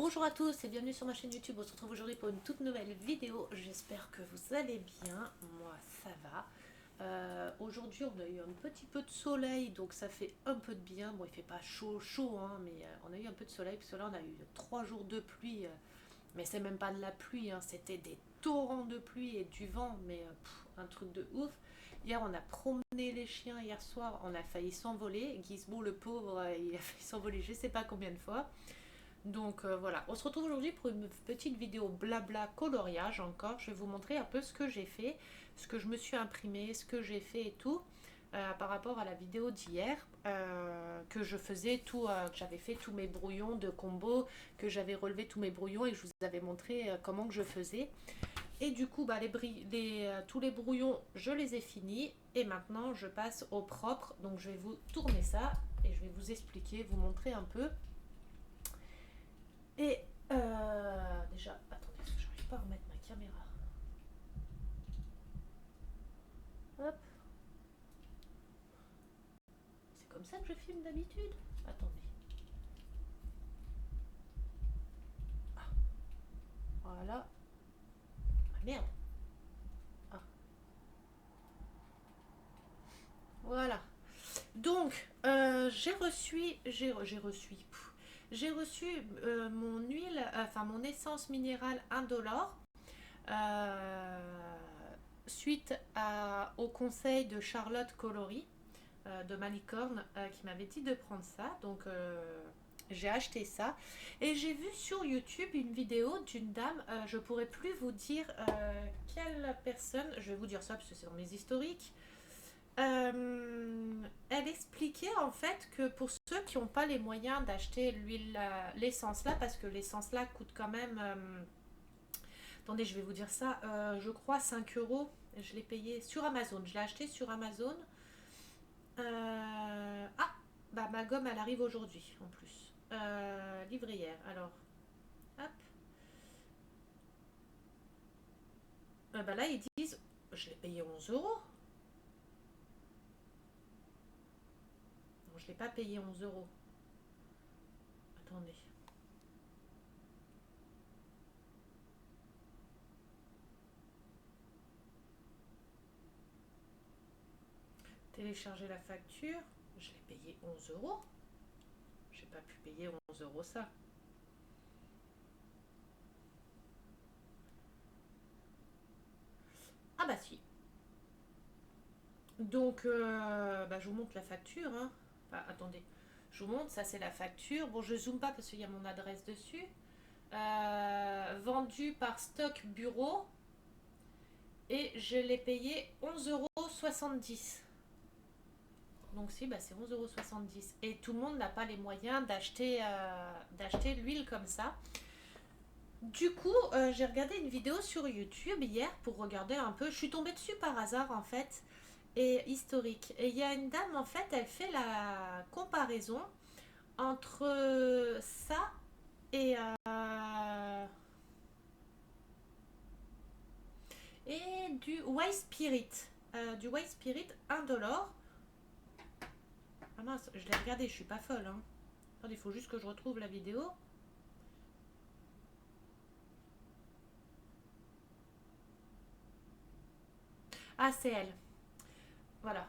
Bonjour à tous et bienvenue sur ma chaîne YouTube. On se retrouve aujourd'hui pour une toute nouvelle vidéo. J'espère que vous allez bien. Moi, ça va. Aujourd'hui, on a eu un petit peu de soleil, donc ça fait un peu de bien. Bon, il fait pas chaud, chaud, hein, mais on a eu un peu de soleil parce que là, on a eu 3 jours de pluie. Mais c'est même pas de la pluie, hein, c'était des torrents de pluie et du vent, mais un truc de ouf. Hier, on a promené les chiens hier soir, on a failli s'envoler. Gizmo, le pauvre, il a failli s'envoler je sais pas combien de fois. Donc voilà, on se retrouve aujourd'hui pour une petite vidéo blabla coloriage encore. Je vais vous montrer un peu ce que j'ai fait, ce que je me suis imprimé, ce que j'ai fait et tout. Par rapport à la vidéo d'hier, que je faisais tout, que j'avais fait tous mes brouillons de combo, que j'avais relevé tous mes brouillons et que je vous avais montré comment que je faisais. Et du coup, bah, tous les brouillons, je les ai finis. Et maintenant, je passe au propre. Donc, je vais vous tourner ça et je vais vous expliquer, vous montrer un peu. Et déjà, attendez, parce que j'arrive pas à remettre ma caméra. Hop. C'est comme ça que je filme d'habitude. Attendez. Ah, voilà. Ah, merde. Ah. Voilà. Donc, j'ai reçu mon huile, enfin mon essence minérale indolore. Suite au conseil de Charlotte Colory de Malicorne qui m'avait dit de prendre ça. Donc j'ai acheté ça et j'ai vu sur YouTube une vidéo d'une dame, je pourrais plus vous dire quelle personne, je vais vous dire ça parce que c'est dans mes historiques. Elle expliquait en fait que pour ceux qui n'ont pas les moyens d'acheter l'huile, l'essence là, parce que l'essence là coûte quand même, attendez, je vais vous dire ça, je crois 5 euros. Je l'ai payé sur Amazon, je l'ai acheté sur Amazon. Ah, bah ma gomme elle arrive aujourd'hui en plus. Livrée hier, alors hop. Bah là ils disent, je l'ai payé 11 euros. Non, je l'ai pas payé 11 euros. Attendez. Télécharger la facture, je l'ai payé 11 euros. J'ai pas pu payer 11 euros ça. Ah bah si. Donc bah, je vous montre la facture. Hein. Enfin, attendez. Je vous montre, ça c'est la facture. Bon, je zoome pas parce qu'il y a mon adresse dessus. Vendu par Stock Bureau. Et je l'ai payé 11,70 €. Donc si, bah, c'est 11,70 €. Et tout le monde n'a pas les moyens d'acheter l'huile comme ça. Du coup, j'ai regardé une vidéo sur YouTube hier pour regarder un peu. Je suis tombée dessus par hasard en fait, et historique. Et il y a une dame en fait, elle fait la comparaison entre ça et du White Spirit. Du White Spirit indolore. Ah mince, je l'ai regardé, je suis pas folle. Hein. Attendez, il faut juste que je retrouve la vidéo. Ah, c'est elle. Voilà.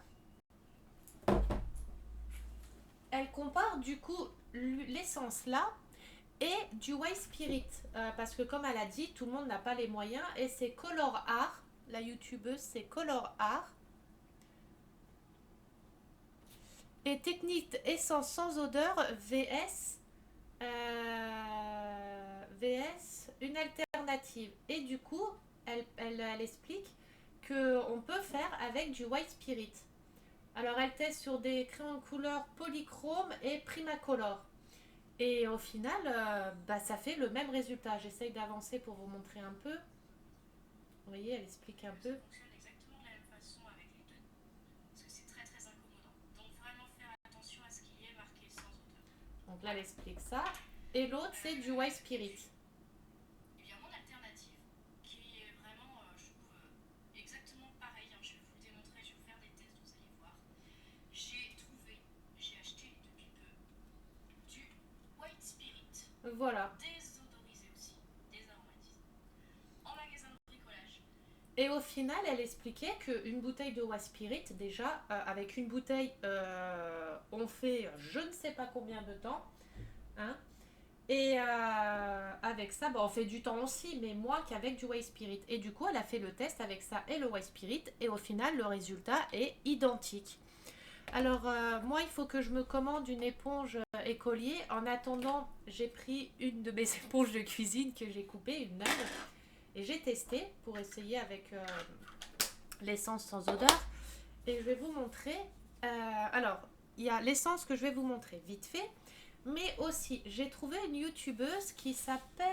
Elle compare du coup l'essence là et du White Spirit. Parce que comme elle a dit, tout le monde n'a pas les moyens. Et c'est Color Art. La youtubeuse, c'est Color Art. Et technique essence sans odeur VS une alternative. Et du coup, elle explique qu'on peut faire avec du White Spirit. Alors elle teste sur des crayons de couleur polychrome et Primacolor. Et au final, bah, ça fait le même résultat. J'essaye d'avancer pour vous montrer un peu. Vous voyez, elle explique un peu. Ça fonctionne exactement de la même façon avec les deux. Parce que c'est très très incommodant. Donc vraiment faire attention à ce qui est marqué sans odeur. Donc là, elle explique ça. Et l'autre, c'est du White Spirit. Et bien mon alternative, qui est vraiment, je trouve, exactement pareil. Hein, je vais vous le démontrer, je vais vous faire des tests, vous allez voir. J'ai acheté depuis peu du White Spirit. Voilà. Et au final, elle expliquait qu'une bouteille de White Spirit, déjà, avec une bouteille, on fait je ne sais pas combien de temps. Hein, et avec ça, bah, on fait du temps aussi, mais moins qu'avec du White Spirit. Et du coup, elle a fait le test avec ça et le White Spirit. Et au final, le résultat est identique. Alors, moi, il faut que je me commande une éponge écolier. En attendant, j'ai pris une de mes éponges de cuisine que j'ai coupée, une neuve. Et j'ai testé pour essayer avec l'essence sans odeur. Et je vais vous montrer. Alors, il y a l'essence que je vais vous montrer vite fait. Mais aussi, j'ai trouvé une youtubeuse qui s'appelle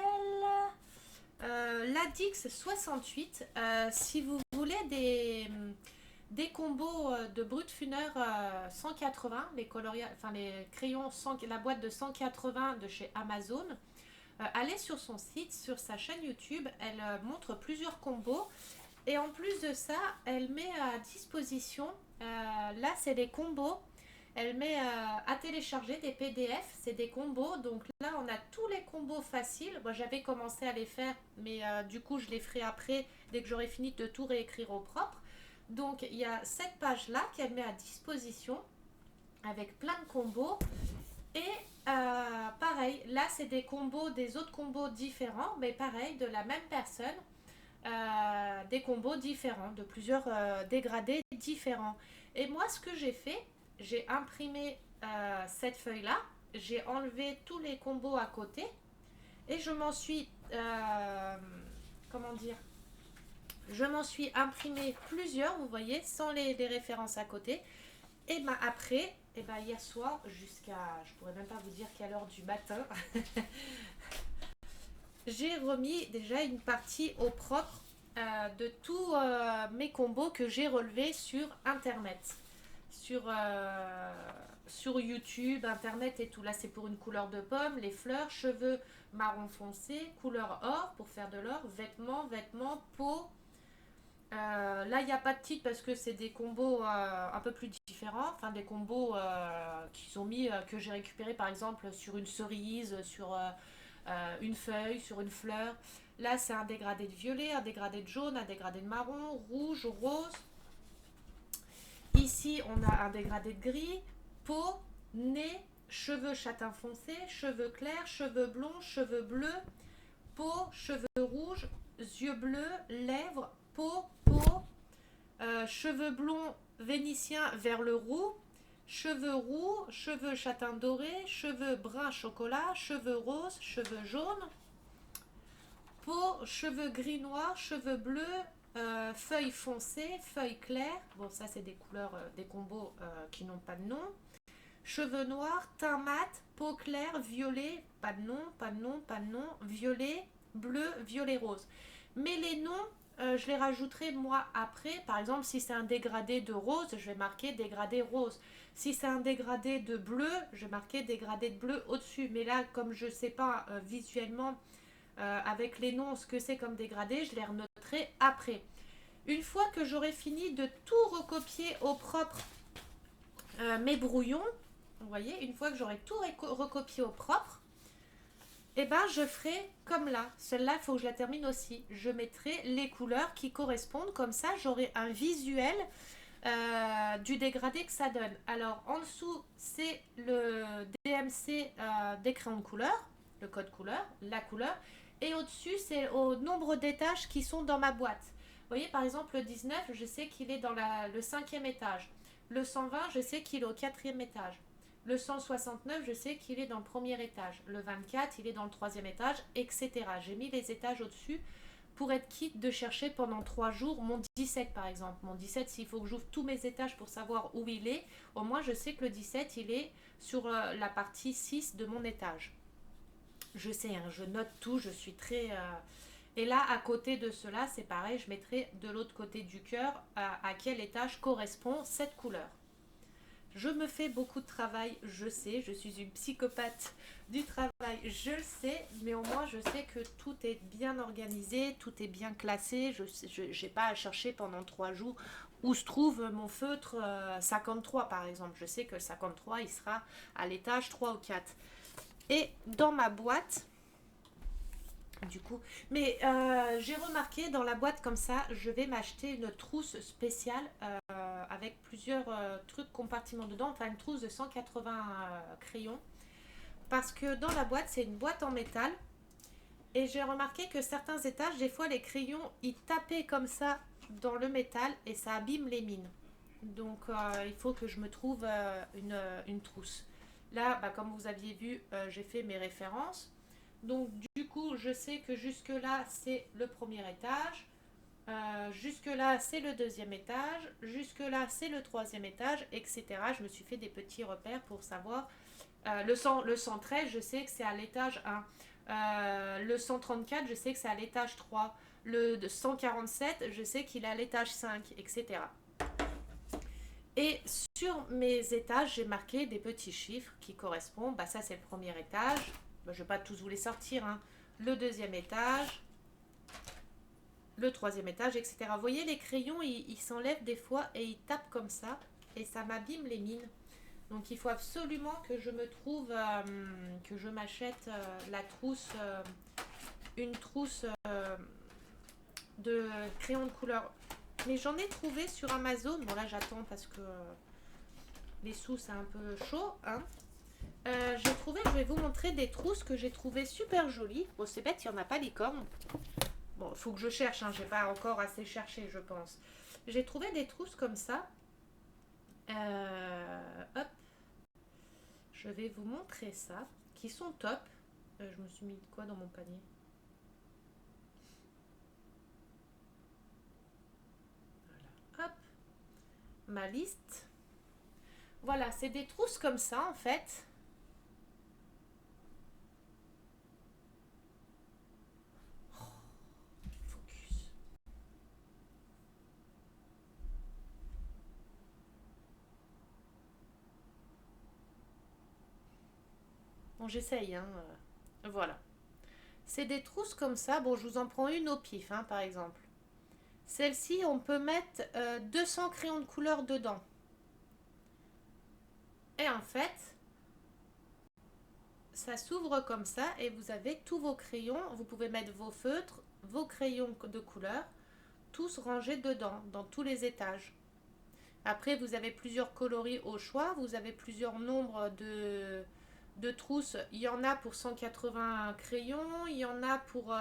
Ladix68. Si vous voulez des combos de Brutfuner 180, les crayons, la boîte de 180 de chez Amazon, allez sur son site, sur sa chaîne YouTube, elle montre plusieurs combos. Et en plus de ça, elle met à disposition, là c'est des combos, elle met à télécharger des PDF, c'est des combos. Donc là on a tous les combos faciles. Moi j'avais commencé à les faire, mais du coup je les ferai après, dès que j'aurai fini de tout réécrire au propre. Donc il y a cette page-là qu'elle met à disposition avec plein de combos. Et pareil, là c'est des combos, des autres combos différents, mais pareil, de la même personne. Des combos différents, de plusieurs dégradés différents. Et moi, ce que j'ai fait, j'ai imprimé cette feuille-là, j'ai enlevé tous les combos à côté et je m'en suis, comment dire, je m'en suis imprimé plusieurs, vous voyez, sans les références à côté. Et ben après, et ben hier soir, jusqu'à, je pourrais même pas vous dire quelle heure du matin, j'ai remis déjà une partie au propre de tous mes combos que j'ai relevés sur internet, sur YouTube, internet et tout. Là c'est pour une couleur de pomme, les fleurs, cheveux marron foncé, couleur or pour faire de l'or, vêtements, peau. Là il n'y a pas de titre parce que c'est des combos un peu plus différents, enfin des combos qu'ils ont mis, que j'ai récupéré par exemple sur une cerise, sur une feuille, sur une fleur. Là, c'est un dégradé de violet, un dégradé de jaune, un dégradé de marron, rouge, rose. Ici, on a un dégradé de gris, peau, nez, cheveux châtain foncé, cheveux clairs, cheveux blonds, cheveux bleus, peau, cheveux rouges, yeux bleus, lèvres, peau, cheveux blonds vénitiens vers le roux, cheveux roux, cheveux châtain doré, cheveux brun chocolat, cheveux roses, cheveux jaunes, peau, cheveux gris noir, cheveux bleus, feuilles foncées, feuilles claires. Bon, ça, c'est des couleurs, des combos qui n'ont pas de nom. Cheveux noirs, teint mat, peau claire, violet, pas de nom, pas de nom, pas de nom, violet, bleu, violet rose. Mais les noms, je les rajouterai moi après. Par exemple, si c'est un dégradé de rose, je vais marquer dégradé rose. Si c'est un dégradé de bleu, je vais marquer dégradé de bleu au-dessus. Mais là, comme je ne sais pas visuellement avec les noms ce que c'est comme dégradé, je les renoterai après. Une fois que j'aurai fini de tout recopier au propre mes brouillons, vous voyez, une fois que j'aurai tout recopié au propre, et ben je ferai comme là. Celle-là, il faut que je la termine aussi. Je mettrai les couleurs qui correspondent, comme ça j'aurai un visuel du dégradé que ça donne. Alors en dessous, c'est le DMC des crayons de couleur, le code couleur, la couleur. Et au-dessus, c'est au nombre d'étages qui sont dans ma boîte. Vous voyez, par exemple, le 19, je sais qu'il est dans le 5e étage. Le 120, je sais qu'il est au 4e étage. Le 169, je sais qu'il est dans le 1er étage. Le 24, il est dans le 3e étage, etc. J'ai mis les étages au-dessus pour être quitte de chercher pendant 3 jours mon 17 par exemple. Mon 17, s'il faut que j'ouvre tous mes étages pour savoir où il est, au moins je sais que le 17, il est sur la partie 6 de mon étage. Je sais, hein, je note tout, je suis très... Et là, à côté de cela, c'est pareil, je mettrai de l'autre côté du cœur à quel étage correspond cette couleur. Je me fais beaucoup de travail, je sais, je suis une psychopathe du travail, je le sais, mais au moins je sais que tout est bien organisé, tout est bien classé, je n'ai pas à chercher pendant 3 jours où se trouve mon feutre 53 par exemple. Je sais que le 53, il sera à l'étage 3 ou 4. Et dans ma boîte, du coup. Mais j'ai remarqué dans la boîte comme ça, je vais m'acheter une trousse spéciale avec plusieurs trucs compartiments dedans. Enfin, une trousse de 180 crayons. Parce que dans la boîte, c'est une boîte en métal. Et j'ai remarqué que certains étages, des fois, les crayons, ils tapaient comme ça dans le métal et ça abîme les mines. Donc, il faut que je me trouve une trousse. Là, bah, comme vous aviez vu, j'ai fait mes références. Donc, du coup, je sais que jusque-là, c'est le premier étage. Jusque-là, c'est le deuxième étage. Jusque-là, c'est le troisième étage, etc. Je me suis fait des petits repères pour savoir. Le 113, je sais que c'est à l'étage 1. Le 134, je sais que c'est à l'étage 3. Le 147, je sais qu'il est à l'étage 5, etc. Et sur mes étages, j'ai marqué des petits chiffres qui correspondent. Bah, ça, c'est le premier étage. Bah, je ne vais pas tous vous les sortir, hein. Le deuxième étage, le troisième étage, etc. Vous voyez, les crayons, ils s'enlèvent des fois et ils tapent comme ça. Et ça m'abîme les mines. Donc, il faut absolument que je me trouve, que je m'achète la trousse, une trousse de crayons de couleur. Mais j'en ai trouvé sur Amazon. Bon, là, j'attends parce que les sous, c'est un peu chaud, hein. J'ai trouvé, je vais vous montrer des trousses que j'ai trouvées super jolies. Bon, c'est bête, il n'y en a pas licorne. Bon, il faut que je cherche, hein. J'ai pas encore assez cherché, je pense. J'ai trouvé des trousses comme ça. Hop. Je vais vous montrer ça. Qui sont top. Je me suis mis quoi dans mon panier? Voilà. Hop. Ma liste. Voilà, c'est des trousses comme ça, en fait. Focus. Bon, j'essaye, hein. Voilà. C'est des trousses comme ça. Bon, je vous en prends une au pif, hein, par exemple. Celle-ci, on peut mettre 200 crayons de couleur dedans. Et en fait, ça s'ouvre comme ça et vous avez tous vos crayons. Vous pouvez mettre vos feutres, vos crayons de couleur, tous rangés dedans, dans tous les étages. Après, vous avez plusieurs coloris au choix. Vous avez plusieurs nombres de trousses. Il y en a pour 180 crayons. Il y en a pour,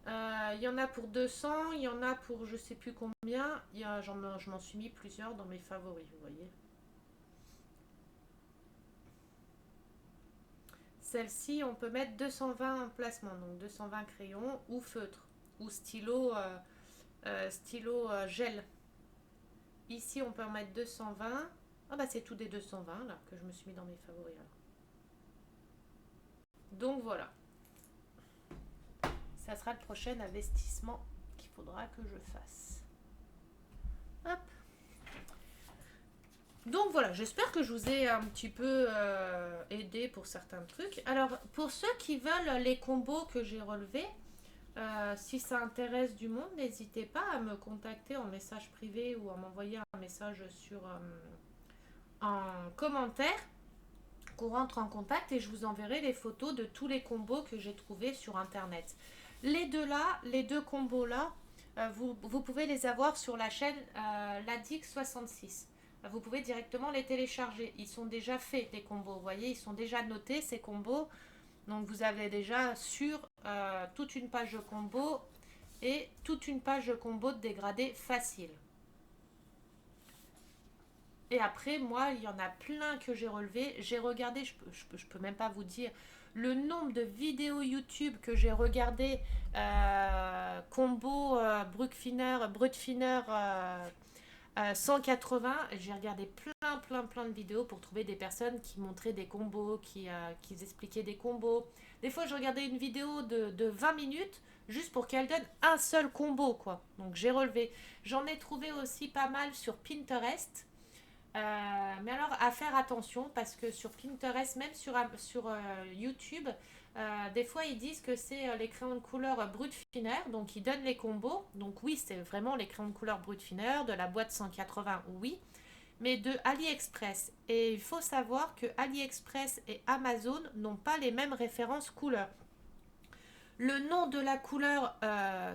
il y en a pour 200. Il y en a pour je sais plus combien. Je m'en suis mis plusieurs dans mes favoris, vous voyez. Celle-ci, on peut mettre 220 emplacements. Donc 220 crayons ou feutres. Ou stylo gel. Ici, on peut en mettre 220. Ah bah c'est tout des 220 là que je me suis mis dans mes favoris. Alors. Donc voilà. Ça sera le prochain investissement qu'il faudra que je fasse. Hop. Donc voilà, j'espère que je vous ai un petit peu aidé pour certains trucs. Alors, pour ceux qui veulent les combos que j'ai relevés, si ça intéresse du monde, n'hésitez pas à me contacter en message privé ou à m'envoyer un message en commentaire, qu'on rentre en contact et je vous enverrai les photos de tous les combos que j'ai trouvés sur internet. Les deux combos là, vous pouvez les avoir sur la chaîne Ladix66. Vous pouvez directement les télécharger. Ils sont déjà faits, les combos. Vous voyez, ils sont déjà notés, ces combos. Donc, vous avez déjà sur toute une page de combo et toute une page de combo de dégradé facile. Et après, moi, il y en a plein que j'ai relevé. J'ai regardé, je peux même pas vous dire le nombre de vidéos YouTube que j'ai regardé combo Brutfiner 180. J'ai regardé plein de vidéos pour trouver des personnes qui montraient des combos, qui expliquaient des combos. Des fois, je regardais une vidéo de 20 minutes juste pour qu'elle donne un seul combo, quoi. Donc, j'ai relevé. J'en ai trouvé aussi pas mal sur Pinterest. Mais alors, à faire attention parce que sur Pinterest, même sur YouTube, des fois ils disent que c'est les crayons de couleur Brutfiner, donc ils donnent les combos. Donc, oui, c'est vraiment les crayons de couleur Brutfiner de la boîte 180, oui, mais de AliExpress. Et il faut savoir que AliExpress et Amazon n'ont pas les mêmes références couleurs. Le nom de la couleur,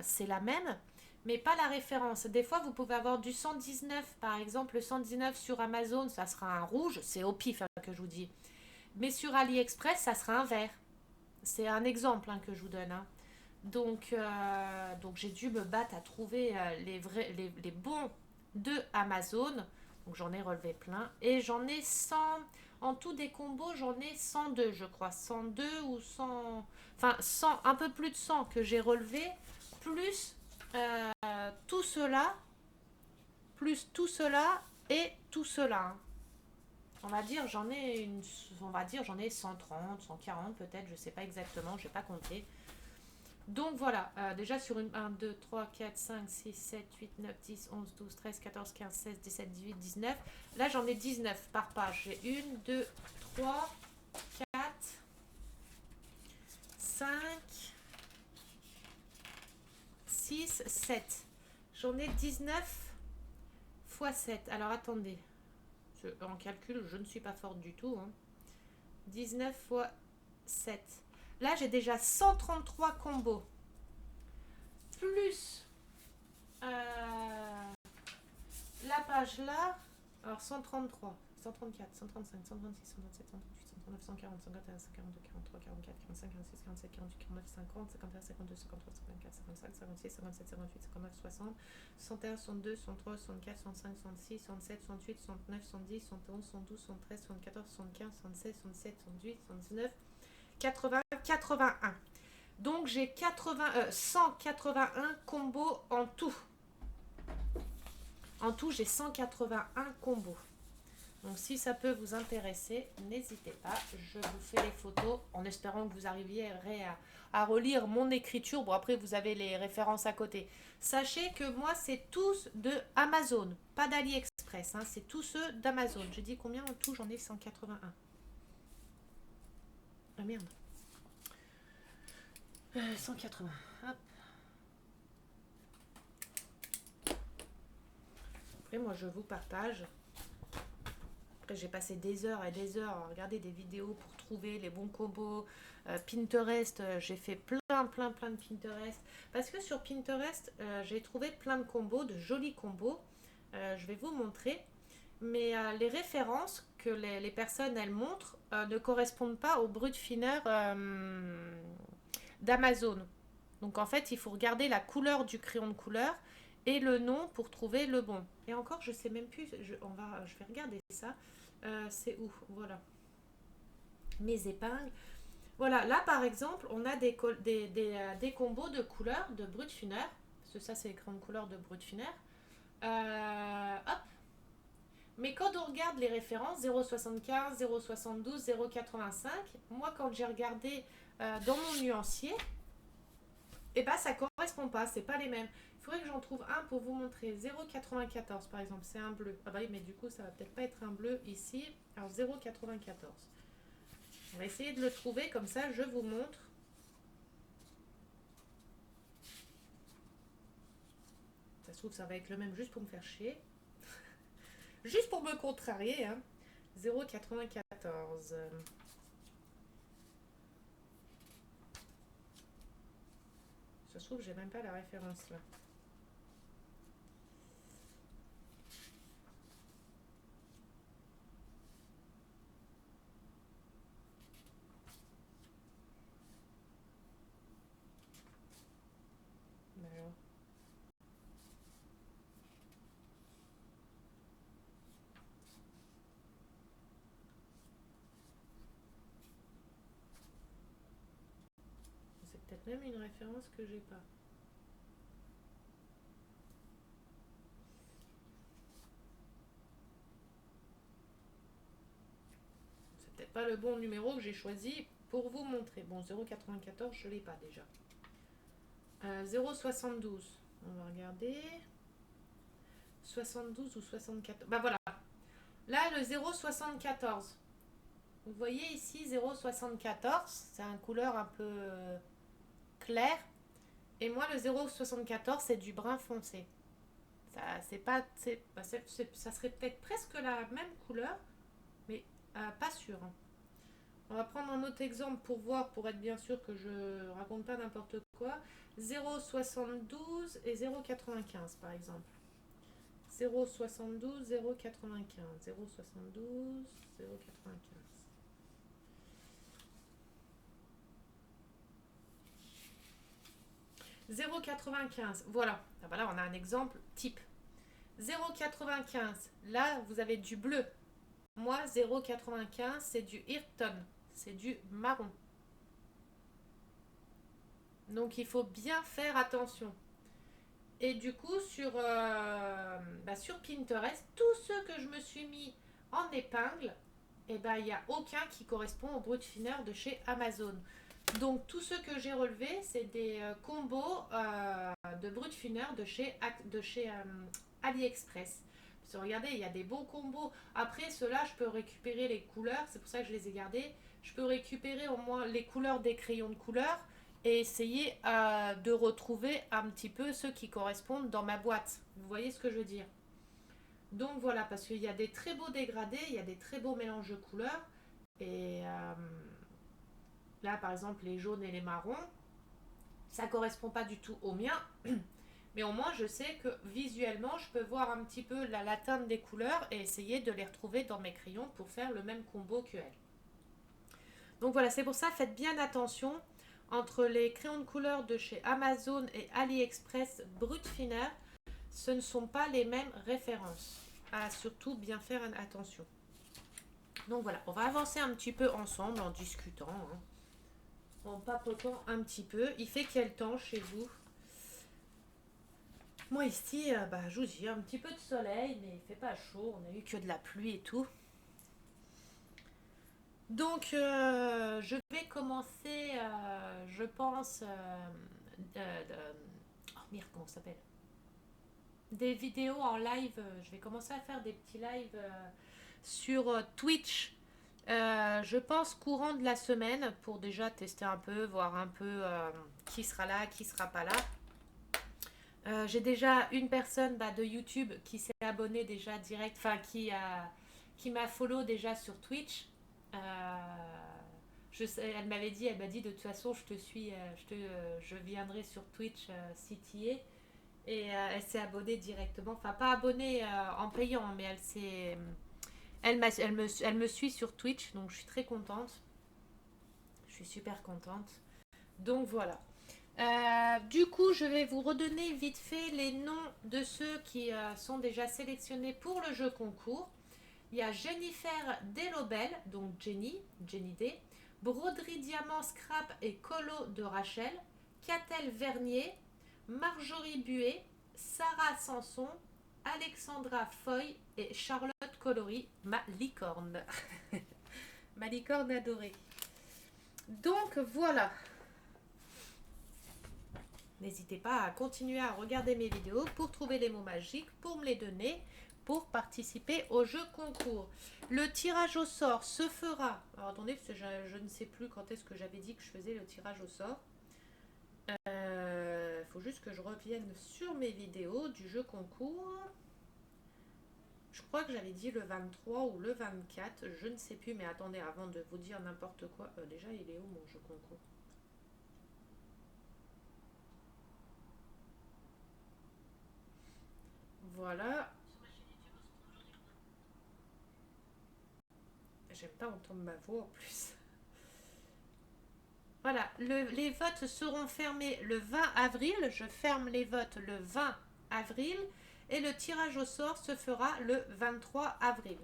c'est la même, mais pas la référence. Des fois, vous pouvez avoir du 119, par exemple, le 119 sur Amazon, ça sera un rouge, c'est au pif hein, que je vous dis. Mais sur AliExpress, ça sera un vert. C'est un exemple hein, que je vous donne. Hein. Donc j'ai dû me battre à trouver les bons de Amazon. Donc j'en ai relevé plein. Et j'en ai 100. En tout des combos, j'en ai 102, je crois. 102 ou 100. Enfin, 100, un peu plus de 100 que j'ai relevé. Plus tout cela. Plus tout cela et tout cela. Hein. On va dire j'en ai 130, 140 peut-être, je sais pas exactement, j'ai pas compté. Donc voilà, déjà sur une 1, 2, 3, 4, 5, 6, 7, 8, 9, 10, 11, 12, 13, 14, 15, 16, 17, 18, 19. Là j'en ai 19 par page. J'ai 1, 2, 3, 4, 5, 6, 7. J'en ai 19 fois 7. Alors attendez, en calcul je ne suis pas forte du tout. Hein. 19 fois 7. Là j'ai déjà 133 combos. Plus la page là, alors 133, 134, 135, 136, 137, 138, 139, 140, 141, 142, 43, 44, 45, 46, 47, 48, 49, 50, 51, 52, 53, 54, 55, 56, 57, 58, 59, 60, 61, 62, 63, 64, 65, 66, 67, 68, 69, 70, 71, 72, 73, 74, 75, 76, 77, 78, 79, 80, 81. Donc j'ai 181 combos en tout. En tout, j'ai 181 combos. Donc si ça peut vous intéresser, n'hésitez pas. Je vous fais les photos en espérant que vous arriviez à relire mon écriture. Bon, après, vous avez les références à côté. Sachez que moi, c'est tous de Amazon, pas d'AliExpress. Hein, c'est tous ceux d'Amazon. J'ai dit combien en tout? J'en ai 181. Ah merde. 180. Hop. Après, moi, je vous partage. Après, j'ai passé des heures et des heures à regarder des vidéos pour trouver les bons combos. Pinterest, j'ai fait plein de Pinterest. Parce que sur Pinterest, j'ai trouvé plein de combos, de jolis combos. Je vais vous montrer. Mais les références que les personnes, elles montrent, ne correspondent pas au brut fineur d'Amazon. Donc en fait, il faut regarder la couleur du crayon de couleur et le nom pour trouver le bon. Et encore, je sais même plus, je vais regarder ça. C'est où? Voilà. Mes épingles. Voilà, là par exemple, on a des combos de couleurs de brut fineur. Parce que ça, c'est les crayons de couleur de brut fineur. Hop. Mais quand on regarde les références 0,75, 0,72, 0,85, moi quand j'ai regardé dans mon nuancier, et bah ça correspond pas, c'est pas les mêmes. Il faudrait que j'en trouve un pour vous montrer. 0,94 par exemple, c'est un bleu. Ah bah oui, mais du coup ça va peut-être pas être un bleu ici. Alors 0,94. On va essayer de le trouver, comme ça je vous montre. Ça se trouve ça va être le même juste pour me faire chier. Juste pour me contrarier. Hein. 0,94. Ça se trouve j'ai même pas la référence là. C'est peut-être même une référence que j'ai pas. C'est peut-être pas le bon numéro que j'ai choisi pour vous montrer. Bon, 0,94, je l'ai pas déjà. 0,72. On va regarder. 72 ou 74. Bah voilà. Là, le 0,74. Vous voyez ici 0,74. C'est une couleur un peu claire. Et moi, le 0,74, c'est du brun foncé. Ça, c'est pas, ça serait peut-être presque la même couleur, mais pas sûr. Hein. On va prendre un autre exemple pour voir, pour être bien sûr que je raconte pas n'importe quoi. 0,72 et 0,95 par exemple. 0,72, 0,95. 0,72, 0,95. 0,95. Voilà. Ah bah là, on a un exemple type. 0,95. Là, vous avez du bleu. Moi, 0,95, c'est du Ayrton. C'est du marron. Donc, il faut bien faire attention. Et du coup, sur Pinterest, tous ceux que je me suis mis en épingle, eh ben, il n'y a aucun qui correspond au brut fineur de chez Amazon. Donc, tous ceux que j'ai relevés, c'est des combos de brut fineur de chez AliExpress. Parce que regardez, il y a des beaux combos. Après, ceux-là, je peux récupérer les couleurs. C'est pour ça que je les ai gardés. Je peux récupérer au moins les couleurs des crayons de couleur et essayer de retrouver un petit peu ceux qui correspondent dans ma boîte. Vous voyez ce que je veux dire? Donc voilà, parce qu'il y a des très beaux dégradés, il y a des très beaux mélanges de couleurs. Et là, par exemple, les jaunes et les marrons, ça ne correspond pas du tout au mien. Mais au moins, je sais que visuellement, je peux voir un petit peu la teinte des couleurs et essayer de les retrouver dans mes crayons pour faire le même combo qu'elle. Donc voilà, c'est pour ça, faites bien attention entre les crayons de couleur de chez Amazon et AliExpress Brut Fineur. Ce ne sont pas les mêmes références. À surtout bien faire attention. Donc voilà, on va avancer un petit peu ensemble en discutant, hein, en papotant un petit peu. Il fait quel temps chez vous? Moi ici, je vous dis, un petit peu de soleil, mais il fait pas chaud. On a eu que de la pluie et tout. Donc, je vais commencer, je pense, oh merde, comment ça s'appelle? Des vidéos en live. Je vais commencer à faire des petits lives sur Twitch. Je pense courant de la semaine pour déjà tester un peu, voir un peu qui sera là, qui sera pas là. J'ai déjà une personne de YouTube qui s'est abonnée déjà direct, enfin qui m'a follow déjà sur Twitch. Euh, elle m'avait dit, elle m'a dit de toute façon je te suis, je viendrai sur Twitch si tu y es. Et elle s'est abonnée directement, enfin pas abonnée en payant, mais elle me suit sur Twitch, donc je suis très contente. Je suis super contente. Donc voilà. Du coup, je vais vous redonner vite fait les noms de ceux qui sont déjà sélectionnés pour le jeu concours. Il y a Jennifer Delobel, donc Jenny D, Broderie Diamant Scrap et Colo de Rachel, Catel Vernier, Marjorie Buet, Sarah Sanson, Alexandra Foy et Charlotte Colory, ma licorne. Ma licorne adorée. Donc voilà. N'hésitez pas à continuer à regarder mes vidéos pour trouver les mots magiques, pour me les donner, pour participer au jeu concours. Le tirage au sort se fera. Alors attendez, parce que je ne sais plus quand est-ce que j'avais dit que je faisais le tirage au sort. Faut juste que je revienne sur mes vidéos du jeu concours. Je crois que j'avais dit le 23 ou le 24, je ne sais plus, mais attendez, avant de vous dire n'importe quoi, déjà il est où mon jeu concours? Voilà. J'aime pas entendre ma voix en plus. Voilà, les votes seront fermés le 20 avril. Je ferme les votes le 20 avril. Et le tirage au sort se fera le 23 avril.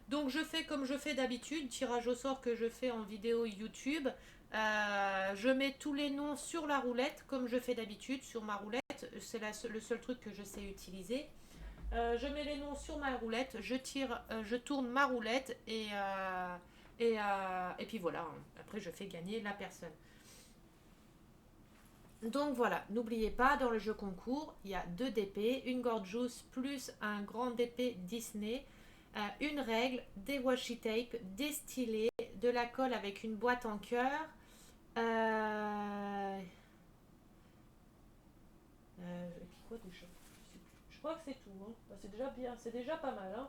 Donc je fais comme je fais d'habitude, tirage au sort que je fais en vidéo YouTube. Je mets tous les noms sur la roulette comme je fais d'habitude sur ma roulette. C'est le seul truc que je sais utiliser. Je mets les noms sur ma roulette, je tourne ma roulette et puis voilà. Après, je fais gagner la personne. Donc voilà, n'oubliez pas, dans le jeu concours, il y a 2 DP, une Gorgeous plus un grand DP Disney, une règle, des washi tape, des stylés, de la colle avec une boîte en cœur. Quoi déjà? Je crois que c'est tout. Hein. C'est déjà bien, c'est déjà pas mal. Hein.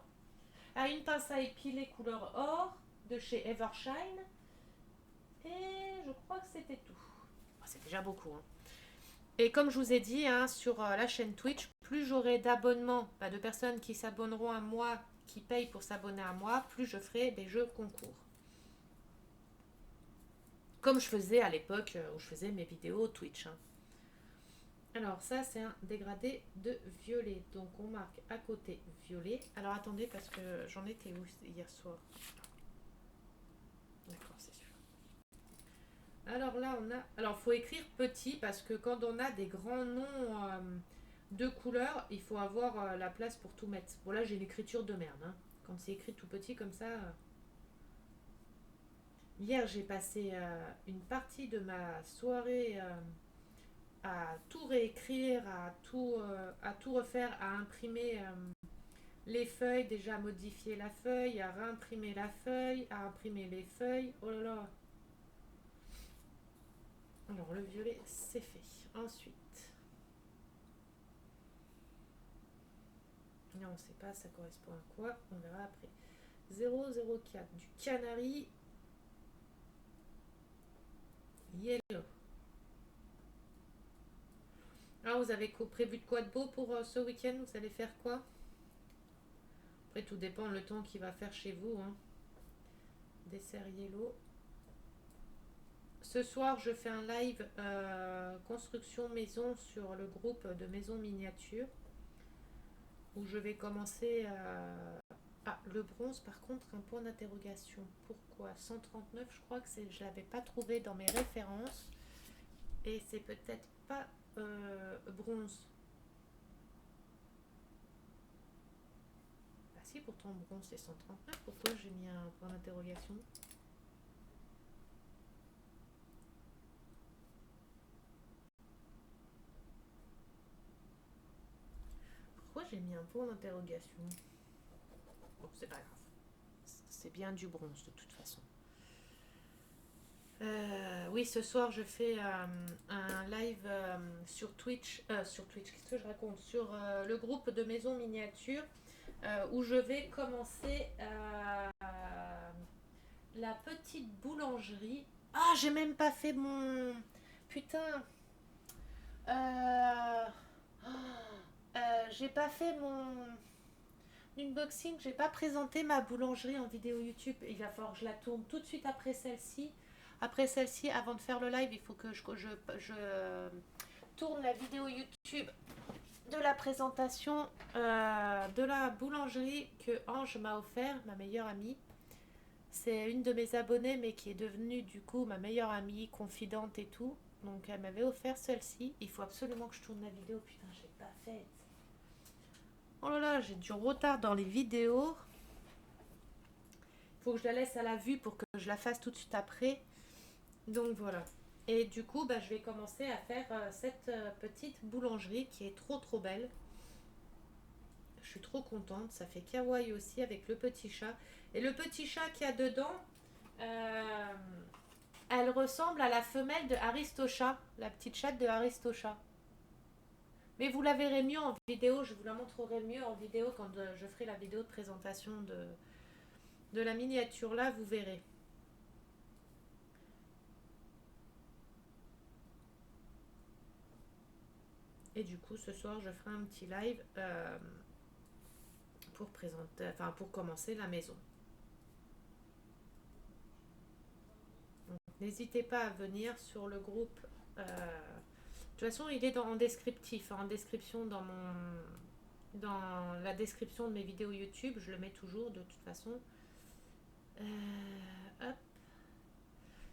Une pince à épiler couleur or de chez Evershine. Et je crois que c'était tout. C'est déjà beaucoup, hein. Et comme je vous ai dit, hein, sur la chaîne Twitch, plus j'aurai d'abonnements, de personnes qui s'abonneront à moi, qui payent pour s'abonner à moi, plus je ferai des jeux concours. Comme je faisais à l'époque où je faisais mes vidéos Twitch, hein. Alors ça c'est un dégradé de violet. Donc on marque à côté violet. Alors attendez parce que j'en étais où hier soir. D'accord, c'est sûr. Alors là on a... Alors faut écrire petit parce que quand on a des grands noms de couleurs, il faut avoir la place pour tout mettre. Bon là j'ai une écriture de merde, hein. Quand c'est écrit tout petit comme ça... Hier j'ai passé une partie de ma soirée... à tout réécrire, à tout refaire, à imprimer les feuilles, déjà modifier la feuille, à réimprimer la feuille, à imprimer les feuilles. Oh là là. Alors le violet, c'est fait. Ensuite, non, on ne sait pas, ça correspond à quoi. On verra après. 004 du canari. Yellow. Alors, vous avez prévu de quoi de beau pour ce week-end? Vous allez faire quoi? Après, tout dépend le temps qu'il va faire chez vous, hein. Dessert yellow. Ce soir, je fais un live construction maison sur le groupe de maisons miniatures où je vais commencer Ah, le bronze, par contre, un point d'interrogation. Pourquoi 139, je crois que je ne l'avais pas trouvé dans mes références. Et c'est peut-être pas bronze. Bah si, pourtant bronze c'est 139. Pourquoi j'ai mis un point d'interrogation? Pourquoi j'ai mis un point d'interrogation? Bon, c'est pas grave. C'est bien du bronze de toute façon. Oui, ce soir je fais un live sur Twitch. Sur Twitch, qu'est-ce que je raconte? Sur le groupe de maisons miniatures où je vais commencer la petite boulangerie. Ah, j'ai même pas fait mon. Putain. Euh, j'ai pas fait mon unboxing, j'ai pas présenté ma boulangerie en vidéo YouTube. Il va falloir que je la tourne tout de suite après celle-ci. Après celle-ci, avant de faire le live, il faut que je tourne la vidéo YouTube de la présentation de la boulangerie que Ange m'a offert, ma meilleure amie. C'est une de mes abonnées, mais qui est devenue du coup ma meilleure amie, confidente et tout. Donc elle m'avait offert celle-ci. Il faut absolument que je tourne la vidéo. Putain, je l'ai pas faite. Oh là là, j'ai du retard dans les vidéos. Il faut que je la laisse à la vue pour que je la fasse tout de suite après. Donc voilà. Et du coup, je vais commencer à faire cette petite boulangerie qui est trop trop belle. Je suis trop contente. Ça fait kawaii aussi avec le petit chat. Et le petit chat qu'il y a dedans, elle ressemble à la femelle de Aristocha, la petite chatte de Aristocha. Mais vous la verrez mieux en vidéo, je vous la montrerai mieux en vidéo quand je ferai la vidéo de présentation de la miniature là, vous verrez. Et du coup, ce soir, je ferai un petit live pour présenter, enfin pour commencer la maison. N'hésitez pas à venir sur le groupe. De toute façon, il est en descriptif, en description dans la description de mes vidéos YouTube. Je le mets toujours de toute façon. Hop.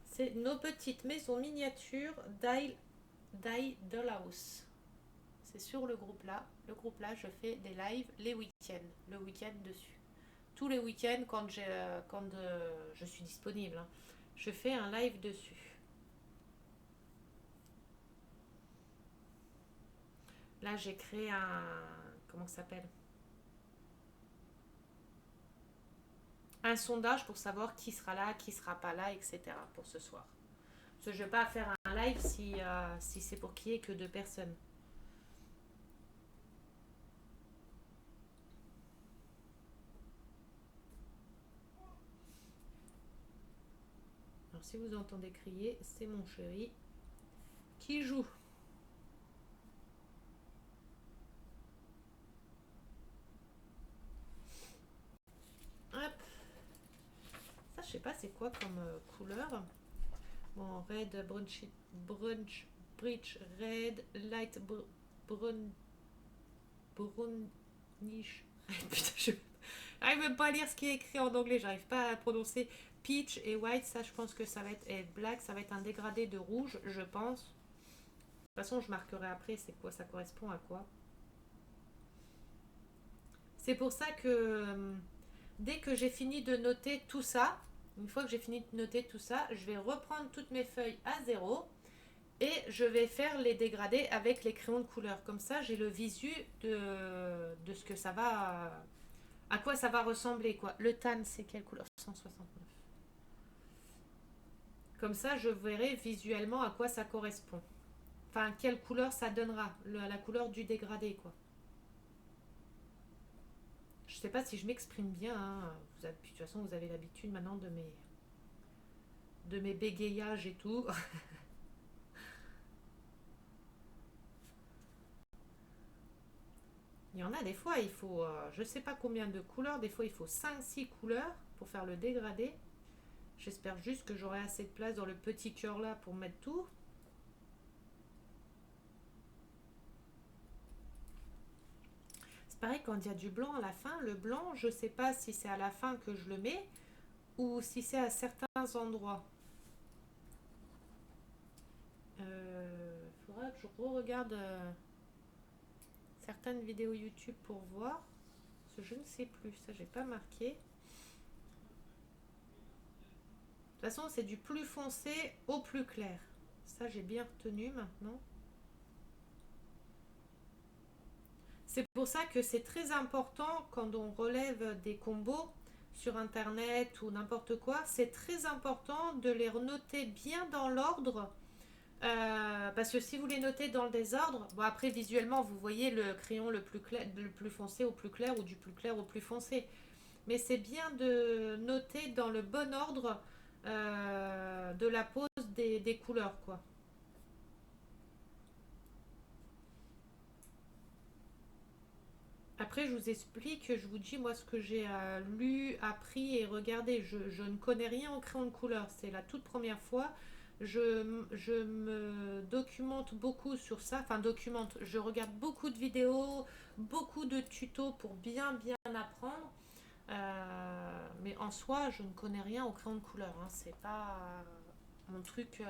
C'est nos petites maisons miniatures Die Dollhouse. C'est sur le groupe là. Le groupe là, je fais des lives les week-ends. Le week-end dessus. Tous les week-ends quand je suis disponible, hein, je fais un live dessus. Là, j'ai créé un... Comment ça s'appelle? Un sondage pour savoir qui sera là, qui sera pas là, etc. pour ce soir. Parce que je ne vais pas faire un live si c'est pour qu'il n'y ait que 2 personnes. Alors si vous entendez crier, c'est mon chéri qui joue. Hop. Ça, je sais pas c'est quoi comme couleur. Bon, red, brunch, bridge, red, light, brun, brownish. Putain, je n'arrive même pas à lire ce qui est écrit en anglais, j'arrive pas à prononcer. Peach et white, ça je pense que ça va être, et black, ça va être un dégradé de rouge, je pense. De toute façon, je marquerai après c'est quoi, ça correspond à quoi. C'est pour ça que dès que j'ai fini de noter tout ça, une fois que j'ai fini de noter tout ça, je vais reprendre toutes mes feuilles à zéro et je vais faire les dégradés avec les crayons de couleur. Comme ça, j'ai le visu de ce que ça va, à quoi ça va ressembler, quoi. Le tan, c'est quelle couleur? 169. Comme ça, je verrai visuellement à quoi ça correspond. Enfin, quelle couleur ça donnera, la couleur du dégradé, quoi. Je sais pas si je m'exprime bien, hein. De toute façon, vous avez l'habitude maintenant de mes bégayages et tout. Il y en a des fois, il faut, je sais pas combien de couleurs, des fois il faut 5-6 couleurs pour faire le dégradé. J'espère juste que j'aurai assez de place dans le petit cœur là pour mettre tout. C'est pareil quand il y a du blanc à la fin, le blanc, je sais pas si c'est à la fin que je le mets ou si c'est à certains endroits. Faudra que je re-regarde certaines vidéos YouTube pour voir. Parce que je ne sais plus, ça j'ai pas marqué. De toute façon, c'est du plus foncé au plus clair. Ça, j'ai bien retenu maintenant. C'est pour ça que c'est très important quand on relève des combos sur internet ou n'importe quoi. C'est très important de les noter bien dans l'ordre. Parce que si vous les notez dans le désordre, bon après visuellement vous voyez le crayon le plus clair, le plus foncé au plus clair ou du plus clair au plus foncé. Mais c'est bien de noter dans le bon ordre de la pose des couleurs, quoi. Après, je vous explique, je vous dis moi ce que j'ai lu, appris et regardé. Je ne connais rien en crayon de couleur. C'est la toute première fois. Je me documente beaucoup sur ça. Enfin, documente. Je regarde beaucoup de vidéos, beaucoup de tutos pour bien apprendre. Mais en soi, je ne connais rien au crayon de couleur, hein. C'est pas mon truc.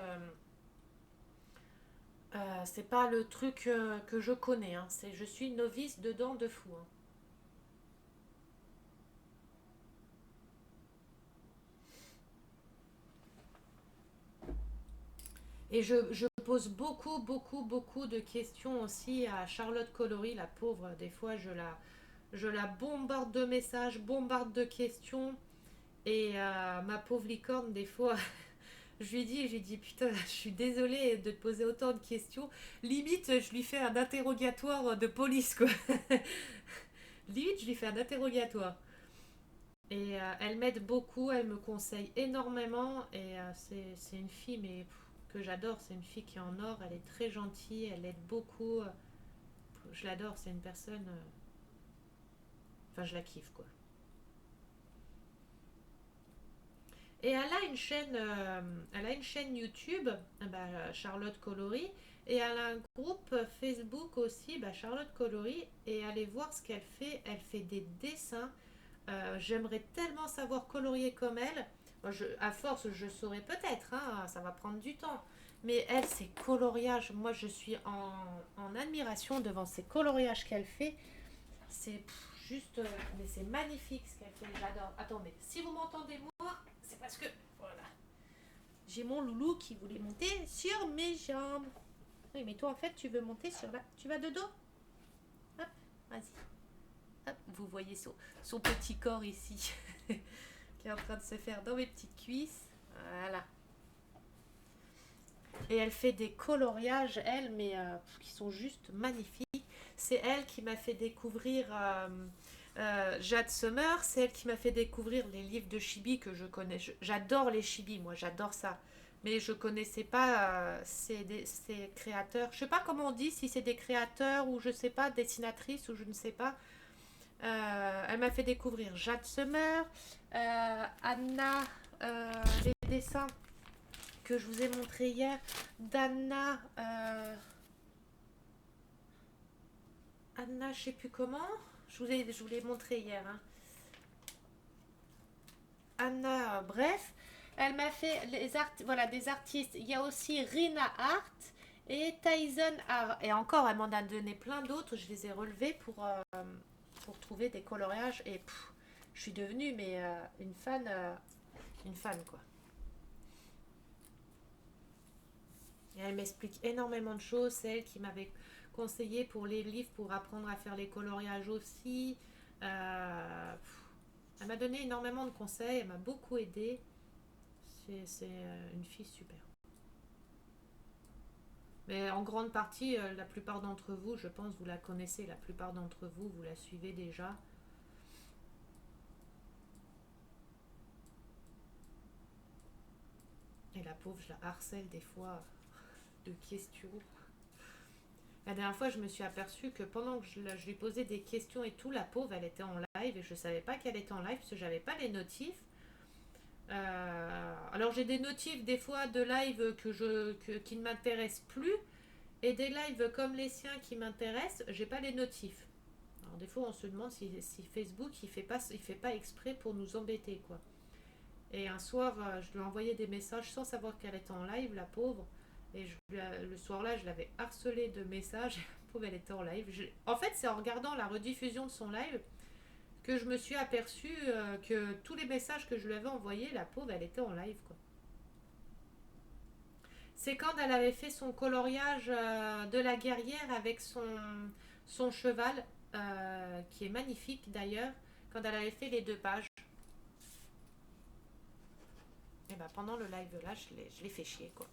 C'est pas le truc que je connais, hein. Je suis novice dedans de fou, hein. Et je pose beaucoup de questions aussi à Charlotte Colory, la pauvre. Des fois, je la bombarde de messages, bombarde de questions. Et ma pauvre licorne, des fois, je lui dis, putain, je suis désolée de te poser autant de questions. Limite, je lui fais un interrogatoire de police, quoi. Limite, je lui fais un interrogatoire. Et elle m'aide beaucoup, elle me conseille énormément. Et c'est une fille mais, que j'adore. C'est une fille qui est en or, elle est très gentille, elle aide beaucoup. Je l'adore, c'est une personne. Enfin, je la kiffe, quoi. Et elle a une chaîne YouTube, Charlotte Colory, et elle a un groupe Facebook aussi, Charlotte Colory, et allez voir ce qu'elle fait. Elle fait des dessins. J'aimerais tellement savoir colorier comme elle. Moi, à force, je saurais peut-être, hein, ça va prendre du temps. Mais elle, ses coloriages, moi je suis en admiration devant ces coloriages qu'elle fait. C'est juste, mais c'est magnifique ce qu'elle fait, j'adore. Attendez, si vous m'entendez moi, c'est parce que, voilà, j'ai mon loulou qui voulait monter sur mes jambes. Oui, mais toi en fait, tu veux monter sur la... Tu vas de dos. Hop, vas-y. Hop, vous voyez son petit corps ici qui est en train de se faire dans mes petites cuisses. Voilà. Et elle fait des coloriages, elle, mais qui sont juste magnifiques. C'est elle qui m'a fait découvrir Jade Summer, c'est elle qui m'a fait découvrir les livres de Chibi que je connais. J'adore les Chibi, moi, j'adore ça. Mais je connaissais pas ces créateurs. Je sais pas comment on dit, si c'est des créateurs ou je sais pas, dessinatrices ou je ne sais pas. Elle m'a fait découvrir Jade Summer, Anna, les dessins que je vous ai montrés hier, d'Anna, Anna, je sais plus comment. Je vous l'ai montré hier, hein. Anna, bref, elle m'a fait voilà, des artistes. Il y a aussi Rina Art et Tyson Art. Et encore, elle m'en a donné plein d'autres. Je les ai relevés pour trouver des coloriages. Et je suis devenue mais une fan quoi. Et elle m'explique énormément de choses. C'est elle qui m'avait conseillé pour les livres pour apprendre à faire les coloriages aussi. Elle m'a donné énormément de conseils. Elle m'a beaucoup aidée. C'est une fille super. Mais en grande partie, la plupart d'entre vous, je pense, vous la connaissez. La plupart d'entre vous, vous la suivez déjà. Et la pauvre, je la harcèle des fois de questions. La dernière fois, je me suis aperçue que pendant que je lui posais des questions et tout, la pauvre, elle était en live et je savais pas qu'elle était en live parce que j'avais pas les notifs. Alors j'ai des notifs des fois de live qui ne m'intéressent plus et des lives comme les siens qui m'intéressent, j'ai pas les notifs. Alors des fois on se demande si Facebook il fait pas exprès pour nous embêter quoi. Et un soir je lui ai envoyé des messages sans savoir qu'elle était en live la pauvre et le soir là je l'avais harcelée de messages. La pauvre elle était en live. En fait c'est en regardant la rediffusion de son live que je me suis aperçue que tous les messages que je lui avais envoyés, la pauvre, elle était en live, quoi. C'est quand elle avait fait son coloriage de la guerrière avec son cheval, qui est magnifique d'ailleurs, quand elle avait fait les 2 pages. Et ben pendant le live là, je l'ai fait chier, quoi.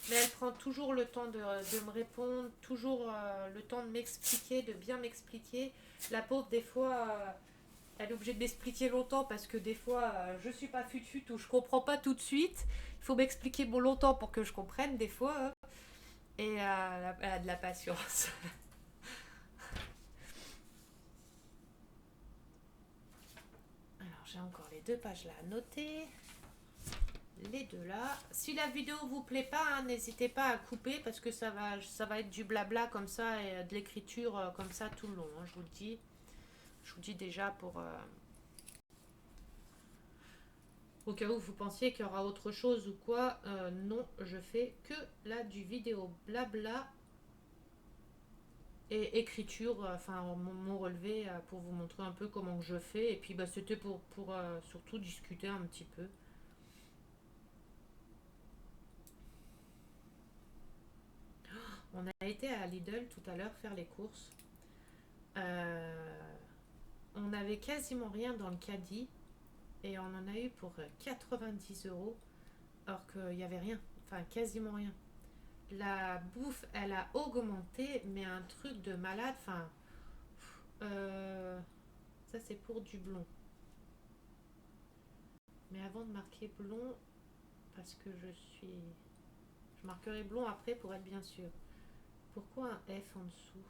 Mais elle prend toujours le temps de me répondre, toujours le temps de m'expliquer, de bien m'expliquer. La pauvre, des fois, elle est obligée de m'expliquer longtemps parce que des fois, je suis pas fut ou je comprends pas tout de suite. Il faut m'expliquer bon longtemps pour que je comprenne des fois, hein. Et elle a de la patience. Alors, j'ai encore les 2 pages là à noter. Les 2 là. Si la vidéo vous plaît pas, hein, n'hésitez pas à couper parce que ça va être du blabla comme ça et de l'écriture comme ça tout le long, hein, je vous le dis. Je vous dis déjà pour... au cas où vous pensiez qu'il y aura autre chose ou quoi, non, je fais que là du vidéo blabla et écriture, enfin mon relevé pour vous montrer un peu comment que je fais. Et puis bah, c'était pour surtout discuter un petit peu. On a été à Lidl tout à l'heure faire les courses. Euh, on avait quasiment rien dans le caddie et on en a eu pour 90 euros alors qu'il n'y avait rien, enfin quasiment rien. La bouffe, elle a augmenté, mais un truc de malade. Enfin, euh, ça c'est pour du blond. Mais avant de marquer blond, parce que je marquerai blond après pour être bien sûr. Pourquoi un F en dessous?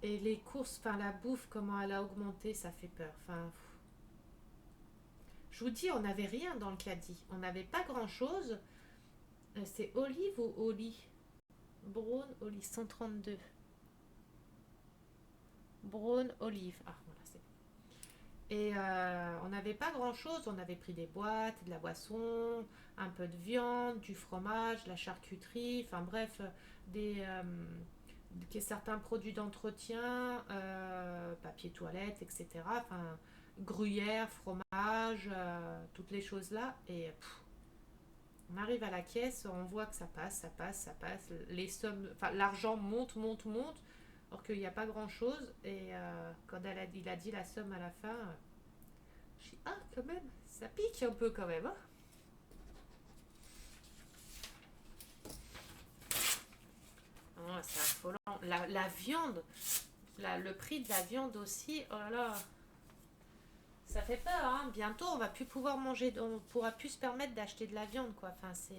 Et les courses, enfin la bouffe, comment elle a augmenté, ça fait peur. Enfin, je vous dis, on n'avait rien dans le caddie. On n'avait pas grand-chose. C'est Olive ou Oli? Brown, Oli, 132. Brown, Olive. Ah, voilà, c'est bon. Et on n'avait pas grand-chose. On avait pris des boîtes, de la boisson, un peu de viande, du fromage, de la charcuterie. Enfin bref, certains produits d'entretien, papier toilette, etc. Enfin, gruyère, fromage, toutes les choses là. Et on arrive à la caisse, on voit que ça passe, ça passe, ça passe. Les sommes, enfin, l'argent monte, monte, monte, alors qu'il n'y a pas grand-chose. Et quand il a dit la somme à la fin, je dis ah quand même, ça pique un peu quand même, hein. Oh, c'est affolant la viande, le prix de la viande aussi, oh là là, ça fait peur, hein. Bientôt, on va plus pouvoir manger, on pourra plus se permettre d'acheter de la viande, quoi. Enfin, c'est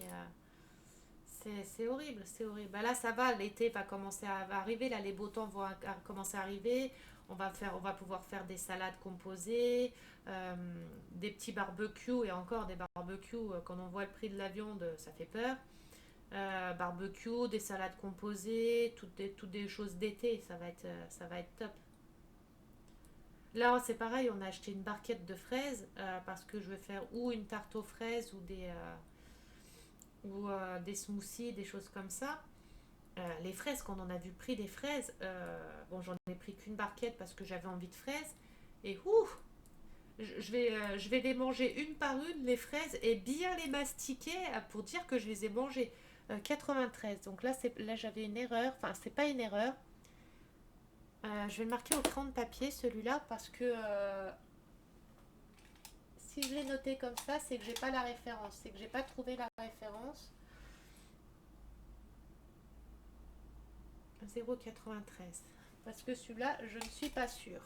horrible, c'est horrible. Bah là, ça va, l'été va commencer à arriver, là, les beaux temps vont commencer à arriver. On va pouvoir faire des salades composées, euh, des petits barbecues, et encore des barbecues, quand on voit le prix de la viande, ça fait peur. Barbecue, des salades composées, toutes des choses d'été, ça va être top. Là, c'est pareil, on a acheté une barquette de fraises parce que je vais faire ou une tarte aux fraises ou des smoothies, des choses comme ça. Les fraises, quand on a vu le prix des fraises, bon, j'en ai pris qu'une barquette parce que j'avais envie de fraises. Et ouf, je vais les manger une par une, les fraises, et bien les mastiquer pour dire que je les ai mangées. 93, donc là j'avais une erreur, enfin c'est pas une erreur. Je vais le marquer au crayon de papier celui-là parce que si je l'ai noté comme ça, c'est que j'ai pas la référence, c'est que j'ai pas trouvé la référence. 0,93. Parce que celui-là, je ne suis pas sûre.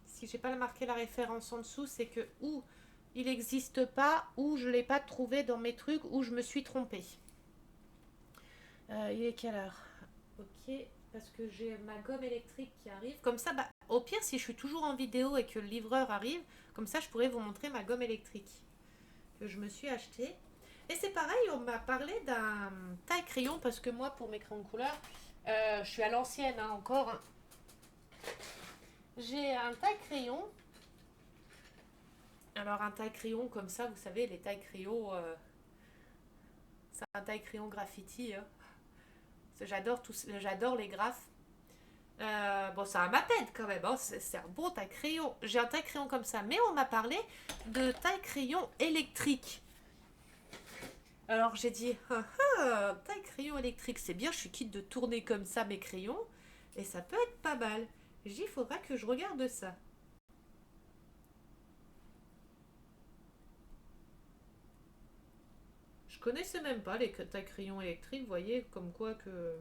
Si j'ai pas marqué la référence en dessous, c'est que ou il n'existe pas, ou je ne l'ai pas trouvé dans mes trucs, ou je me suis trompée. Il est quelle heure? Ok, parce que j'ai ma gomme électrique qui arrive. Comme ça, bah, au pire, si je suis toujours en vidéo et que le livreur arrive, comme ça, je pourrais vous montrer ma gomme électrique que je me suis achetée. Et c'est pareil, on m'a parlé d'un taille crayon parce que moi, pour mes crayons de couleur, je suis à l'ancienne hein, encore. Hein. J'ai un taille crayon. Alors un taille crayon comme ça, vous savez, les tailles crayons, c'est un taille crayon graffiti. Hein. J'adore les graphes. Bon, ça a ma tête quand même, hein. C'est un bon taille crayon. J'ai un taille crayon comme ça, mais on m'a parlé de taille crayon électrique. Alors j'ai dit, taille crayon électrique, c'est bien, je suis quitte de tourner comme ça mes crayons, et ça peut être pas mal. J'ai dit, il faudra que je regarde ça. Je connaissais même pas les tailles crayons électriques, vous voyez, comme quoi que...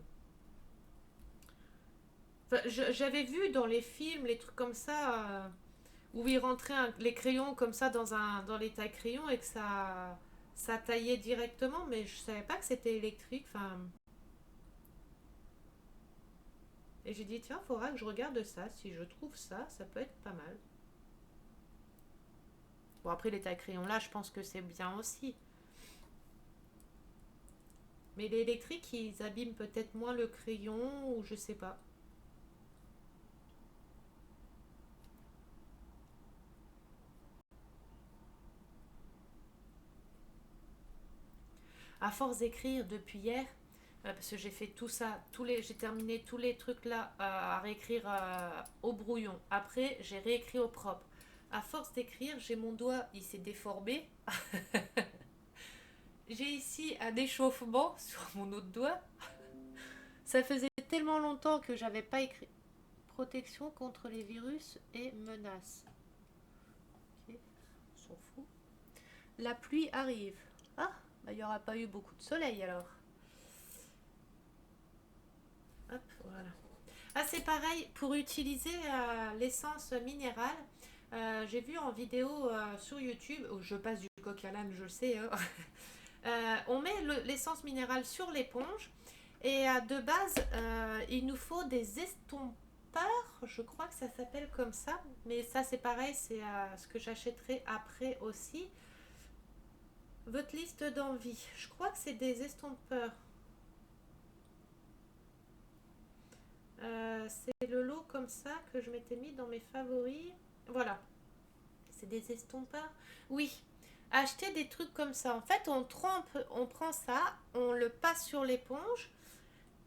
Enfin, j'avais vu dans les films, les trucs comme ça, où ils rentraient les crayons comme ça dans les tailles crayons et que ça taillait directement, mais je savais pas que c'était électrique. Enfin, et j'ai dit, tiens, il faudra que je regarde ça. Si je trouve ça, ça peut être pas mal. Bon, après, les tailles crayons là, je pense que c'est bien aussi. Mais les électriques, ils abîment peut-être moins le crayon, ou je sais pas. À force d'écrire depuis hier, parce que j'ai fait tout ça, j'ai terminé tous les trucs là à réécrire au brouillon. Après, j'ai réécrit au propre. À force d'écrire, j'ai mon doigt, il s'est déformé. J'ai ici un échauffement sur mon autre doigt. Ça faisait tellement longtemps que j'avais pas écrit. Protection contre les virus et menaces. Ok, on s'en fout. La pluie arrive. Ah, bah, il n'y aura pas eu beaucoup de soleil alors. Hop, voilà. Ah, c'est pareil, pour utiliser l'essence minérale, j'ai vu en vidéo sur YouTube, où je passe du coq à l'âne, je le sais, hein. On met l'essence minérale sur l'éponge et de base, il nous faut des estompeurs, je crois que ça s'appelle comme ça, mais ça c'est pareil, c'est ce que j'achèterai après aussi. Votre liste d'envie, je crois que c'est des estompeurs. C'est le lot comme ça que je m'étais mis dans mes favoris. Voilà, c'est des estompeurs. Oui, acheter des trucs comme ça. En fait, on prend ça, on le passe sur l'éponge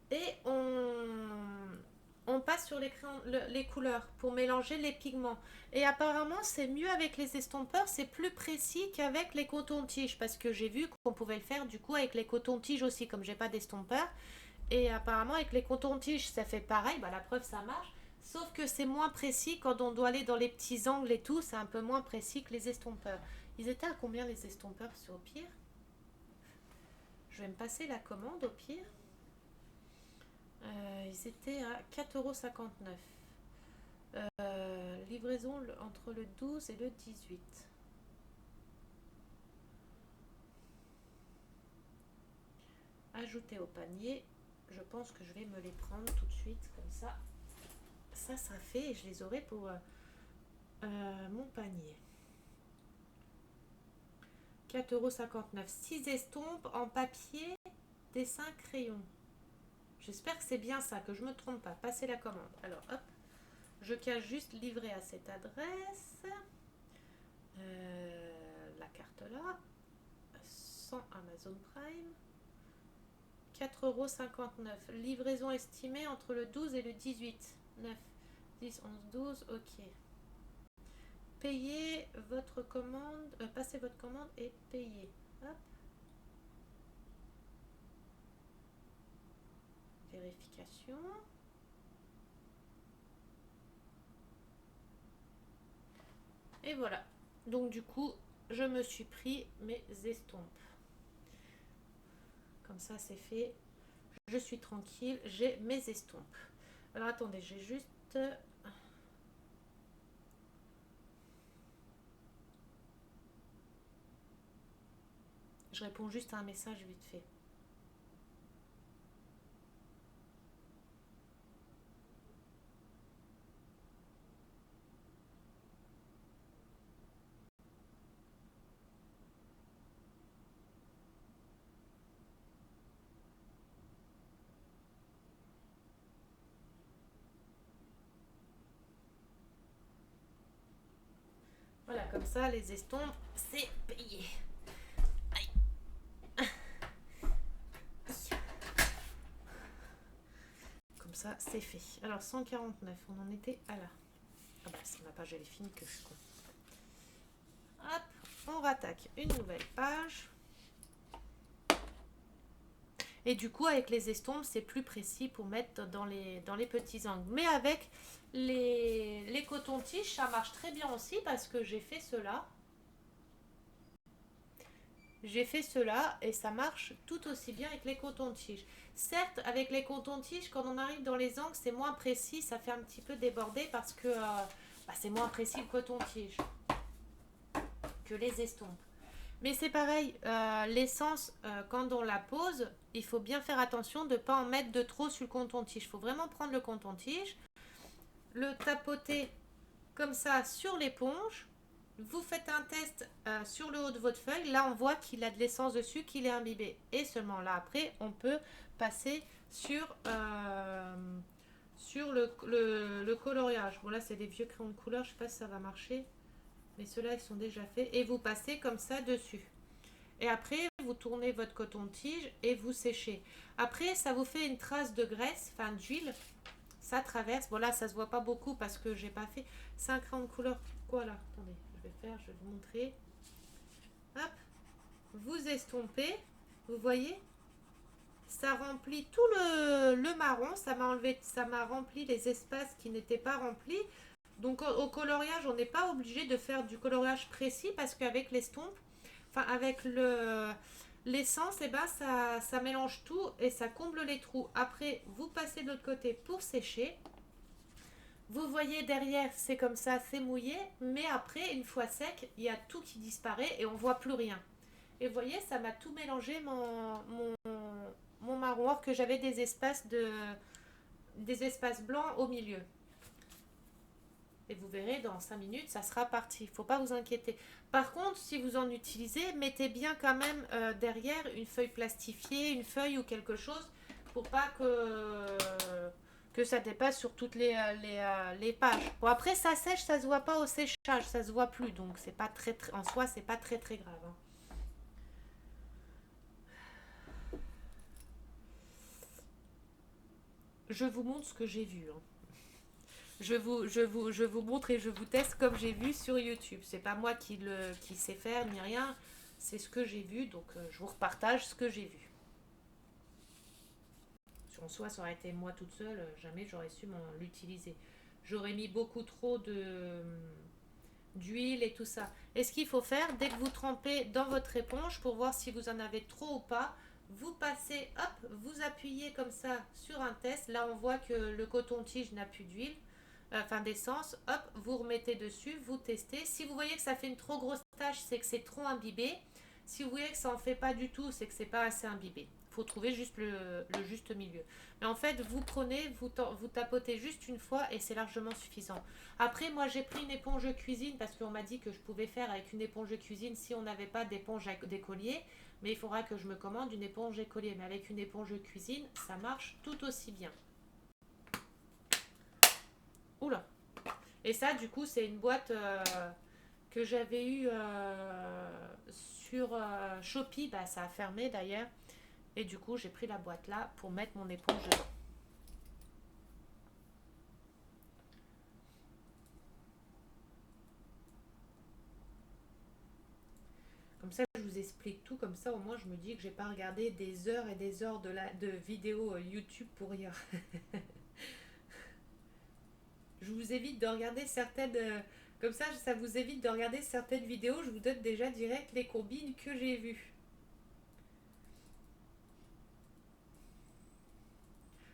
et on passe sur les couleurs pour mélanger les pigments. Et apparemment, c'est mieux avec les estompeurs, c'est plus précis qu'avec les cotons-tiges parce que j'ai vu qu'on pouvait le faire du coup avec les cotons-tiges aussi, comme j'ai pas d'estompeur. Et apparemment, avec les cotons-tiges, ça fait pareil. Bah, la preuve, ça marche. Sauf que c'est moins précis quand on doit aller dans les petits angles et tout. C'est un peu moins précis que les estompeurs. Ils étaient à combien les estompeurs sur au pire? Je vais me passer la commande au pire. Ils étaient à 4,59 €. Livraison entre le 12 et le 18. Ajouter au panier. Je pense que je vais me les prendre tout de suite, comme ça. Ça sera fait et je les aurai pour mon panier. 4,59 €. 6 estompes en papier, dessin, crayon. J'espère que c'est bien ça, que je ne me trompe pas. Passez la commande. Alors, hop, je cache juste livrer à cette adresse. La carte là. Sans Amazon Prime. 4,59 €. Livraison estimée entre le 12 et le 18. 9, 10, 11, 12. Ok. Payez votre commande. Passez votre commande et payez. Hop. Vérification. Et voilà. Donc du coup, je me suis pris mes estompes. Comme ça, c'est fait. Je suis tranquille. J'ai mes estompes. Alors attendez, j'ai juste... Je réponds juste à un message vite fait. Voilà, comme ça, les estompes, c'est payé. Aïe. Comme ça, c'est fait. Alors, 149, on en était à là. Ah bah, c'est ma page, elle est finie que je suis con. Hop, on rattaque une nouvelle page. Et du coup, avec les estompes, c'est plus précis pour mettre dans les petits angles. Mais avec les cotons-tiges, ça marche très bien aussi parce que j'ai fait cela. J'ai fait cela et ça marche tout aussi bien avec les cotons-tiges. Certes, avec les cotons-tiges, quand on arrive dans les angles, c'est moins précis, ça fait un petit peu déborder parce que c'est moins précis le coton-tige que les estompes. Mais c'est pareil, l'essence, quand on la pose, il faut bien faire attention de ne pas en mettre de trop sur le coton-tige. Il faut vraiment prendre le coton-tige, le tapoter comme ça sur l'éponge. Vous faites un test sur le haut de votre feuille. Là, on voit qu'il a de l'essence dessus, qu'il est imbibé. Et seulement là, après, on peut passer sur le coloriage. Bon, là, c'est des vieux crayons de couleur. Je ne sais pas si ça va marcher. Mais ceux-là, ils sont déjà faits. Et vous passez comme ça dessus. Et après, vous tournez votre coton-tige et vous séchez. Après, ça vous fait une trace de graisse, enfin d'huile. Ça traverse. Bon, là, ça se voit pas beaucoup parce que j'ai pas fait. C'est un crayon de couleur. Quoi là? Attendez, je vais vous montrer. Hop. Vous estompez. Vous voyez? Ça remplit tout le marron. Ça m'a rempli les espaces qui n'étaient pas remplis. Donc, au coloriage, on n'est pas obligé de faire du coloriage précis parce qu'avec l'estompe, enfin avec l'essence, et ben ça mélange tout et ça comble les trous. Après, vous passez de l'autre côté pour sécher. Vous voyez derrière, c'est comme ça, c'est mouillé, mais après, une fois sec, il y a tout qui disparaît et on voit plus rien. Et vous voyez, ça m'a tout mélangé mon marron, or que j'avais des espaces blancs au milieu. Et vous verrez, dans 5 minutes, ça sera parti. Il ne faut pas vous inquiéter. Par contre, si vous en utilisez, mettez bien quand même derrière une feuille plastifiée, une feuille ou quelque chose, pour pas que ça dépasse sur toutes les pages. Bon, après, ça sèche, ça se voit pas au séchage, ça se voit plus. Donc, c'est pas en soi, c'est pas très très grave. Hein. Je vous montre ce que j'ai vu. Hein. Je vous montre et je vous teste comme j'ai vu sur YouTube. C'est pas moi qui sais faire ni rien. C'est ce que j'ai vu. Donc je vous repartage ce que j'ai vu. En soi, ça aurait été moi toute seule. Jamais j'aurais su l'utiliser. J'aurais mis beaucoup trop d'huile et tout ça. Et ce qu'il faut faire, dès que vous trempez dans votre éponge, pour voir si vous en avez trop ou pas, Vous passez, hop, vous appuyez comme ça sur un test. Là, on voit que le coton-tige n'a plus d'huile, enfin d'essence. Hop, vous remettez dessus, vous testez. Si vous voyez que ça fait une trop grosse tache, c'est que c'est trop imbibé. Si vous voyez que ça en fait pas du tout, c'est que c'est pas assez imbibé. Il faut trouver juste le juste milieu. Mais en fait, vous prenez, vous tapotez juste une fois et c'est largement suffisant. Après, moi, j'ai pris une éponge cuisine parce qu'on m'a dit que je pouvais faire avec une éponge cuisine si on n'avait pas d'éponge d'écolier. Mais il faudra que je me commande une éponge écolier. Mais avec une éponge cuisine, ça marche tout aussi bien. Oula. Et ça, du coup, c'est une boîte que j'avais eue sur Shopee. Bah, ça a fermé d'ailleurs. Et du coup, j'ai pris la boîte là pour mettre mon éponge dedans. Comme ça, je vous explique tout. Comme ça, au moins, je me dis que j'ai pas regardé des heures et des heures de vidéos YouTube pour rien. Je vous évite de regarder certaines. Comme ça vous évite de regarder certaines vidéos. Je vous donne déjà direct les combines que j'ai vues.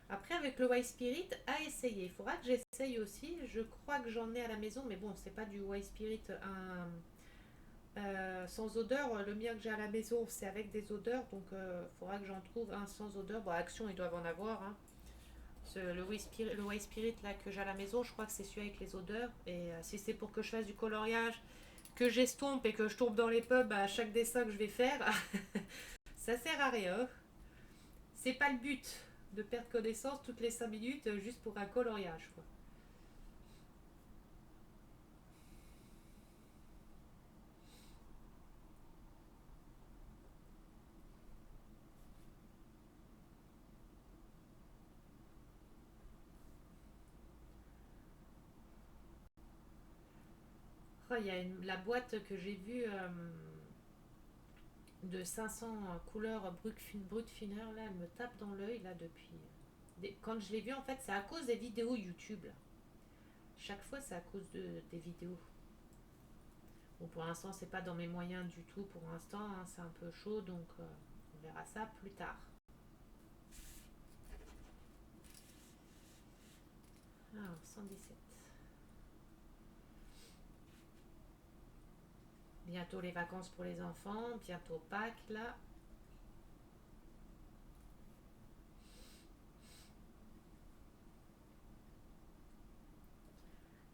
Après, avec le White Spirit, à essayer. Il faudra que j'essaye aussi. Je crois que j'en ai à la maison, mais bon, c'est pas du White Spirit sans odeur. Le mien que j'ai à la maison, c'est avec des odeurs. Donc, il faudra que j'en trouve un sans odeur. Bon, Action, ils doivent en avoir. Hein. Le White Spirit là, que j'ai à la maison, je crois que c'est celui avec les odeurs. Et si c'est pour que je fasse du coloriage, que j'estompe et que je tombe dans les pubs à chaque dessin que je vais faire, ça sert à rien. C'est pas le but de perdre connaissance toutes les 5 minutes juste pour un coloriage. Quoi. Oh, il y a la boîte que j'ai vue de 500 couleurs brut fineur, là, elle me tape dans l'œil là depuis. Quand je l'ai vue, en fait, c'est à cause des vidéos YouTube. Là. Chaque fois, c'est à cause des vidéos. Bon, pour l'instant, c'est pas dans mes moyens du tout pour l'instant. Hein, c'est un peu chaud, donc on verra ça plus tard. Alors, 117. Bientôt les vacances pour les enfants, bientôt Pâques là.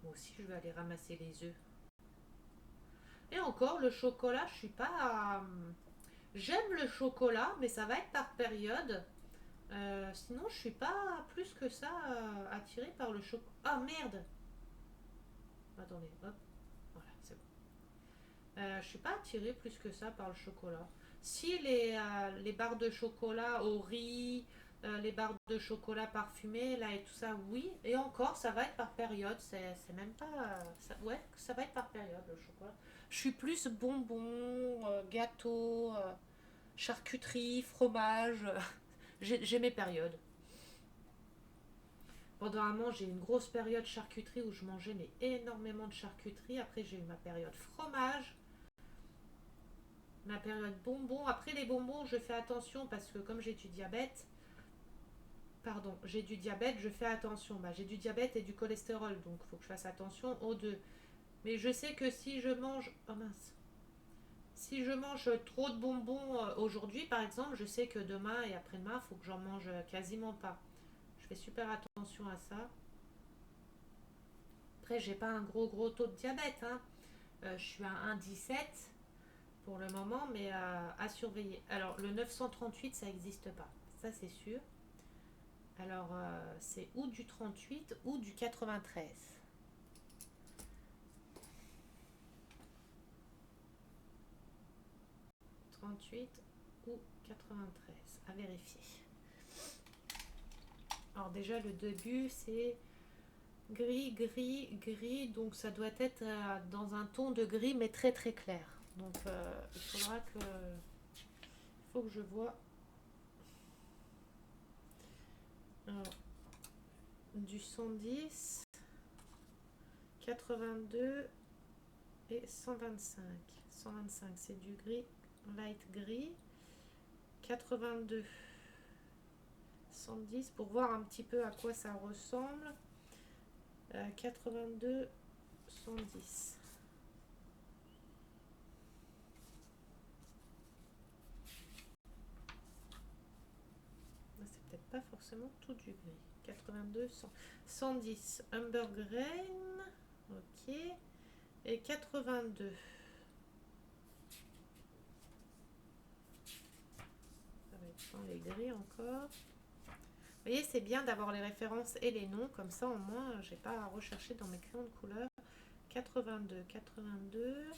Moi aussi, je vais aller ramasser les œufs. Et encore, le chocolat, je suis pas. J'aime le chocolat, mais ça va être par période. Sinon, je suis pas plus que ça attirée par le chocolat. Ah merde. Attendez, hop, voilà, c'est bon. Je suis pas attirée plus que ça par le chocolat. Si les barres de chocolat au riz, les barres de chocolat parfumées, là et tout ça, oui. Et encore, ça va être par période. C'est même pas. Ouais, ça va être par période le chocolat. Je suis plus bonbons, gâteaux, charcuterie, fromage. J'ai mes périodes. Pendant un moment, j'ai eu une grosse période charcuterie où je mangeais mais énormément de charcuterie. Après, j'ai eu ma période fromage, ma période bonbons. Après, les bonbons, je fais attention parce que comme j'ai du diabète, j'ai du diabète, je fais attention. Bah, j'ai du diabète et du cholestérol, donc il faut que je fasse attention aux deux. Mais je sais que si je mange... Oh mince. Si je mange trop de bonbons aujourd'hui, par exemple, je sais que demain et après-demain, il faut que j'en mange quasiment pas. Je fais super attention à ça. Après, j'ai pas un gros taux de diabète. Hein. Je suis à 1,17 pour le moment, mais à surveiller. Alors, le 938, ça n'existe pas. Ça, c'est sûr. Alors, c'est ou du 38 ou du 93. 38 ou 93. À vérifier. Alors, déjà, le début, c'est gris. Donc, ça doit être dans un ton de gris, mais très clair. Donc, il faudra que. Il faut que je vois. Alors, du 110, 82 et 125. 125, c'est du gris, light gris. 82, 110 pour voir un petit peu à quoi ça ressemble. 82, 110. C'est peut-être pas forcément tout du gris. 82, 100, 110. Umber Grain. Ok. Et 82. Ça va être dans les gris encore. Vous voyez, c'est bien d'avoir les références et les noms. Comme ça, au moins, j'ai pas à rechercher dans mes crayons de couleur. 82, 82.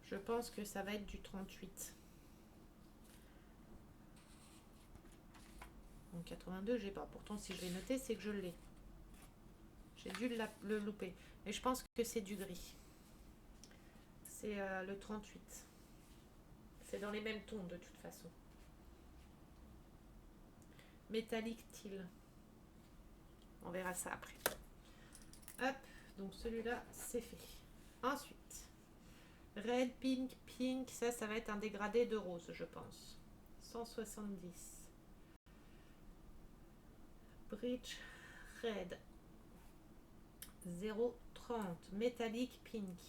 Je pense que ça va être du 38. Donc 82, j'ai pas. Pourtant, si je l'ai noté, c'est que je l'ai. J'ai dû le louper. Mais je pense que c'est du gris. C'est le 38. C'est dans les mêmes tons de toute façon. Métallique teal. On verra ça après. Hop, donc celui-là, c'est fait. Ensuite, red, pink, pink. Ça va être un dégradé de rose, je pense. 170. Bridge red. 0,30. Métallique pink.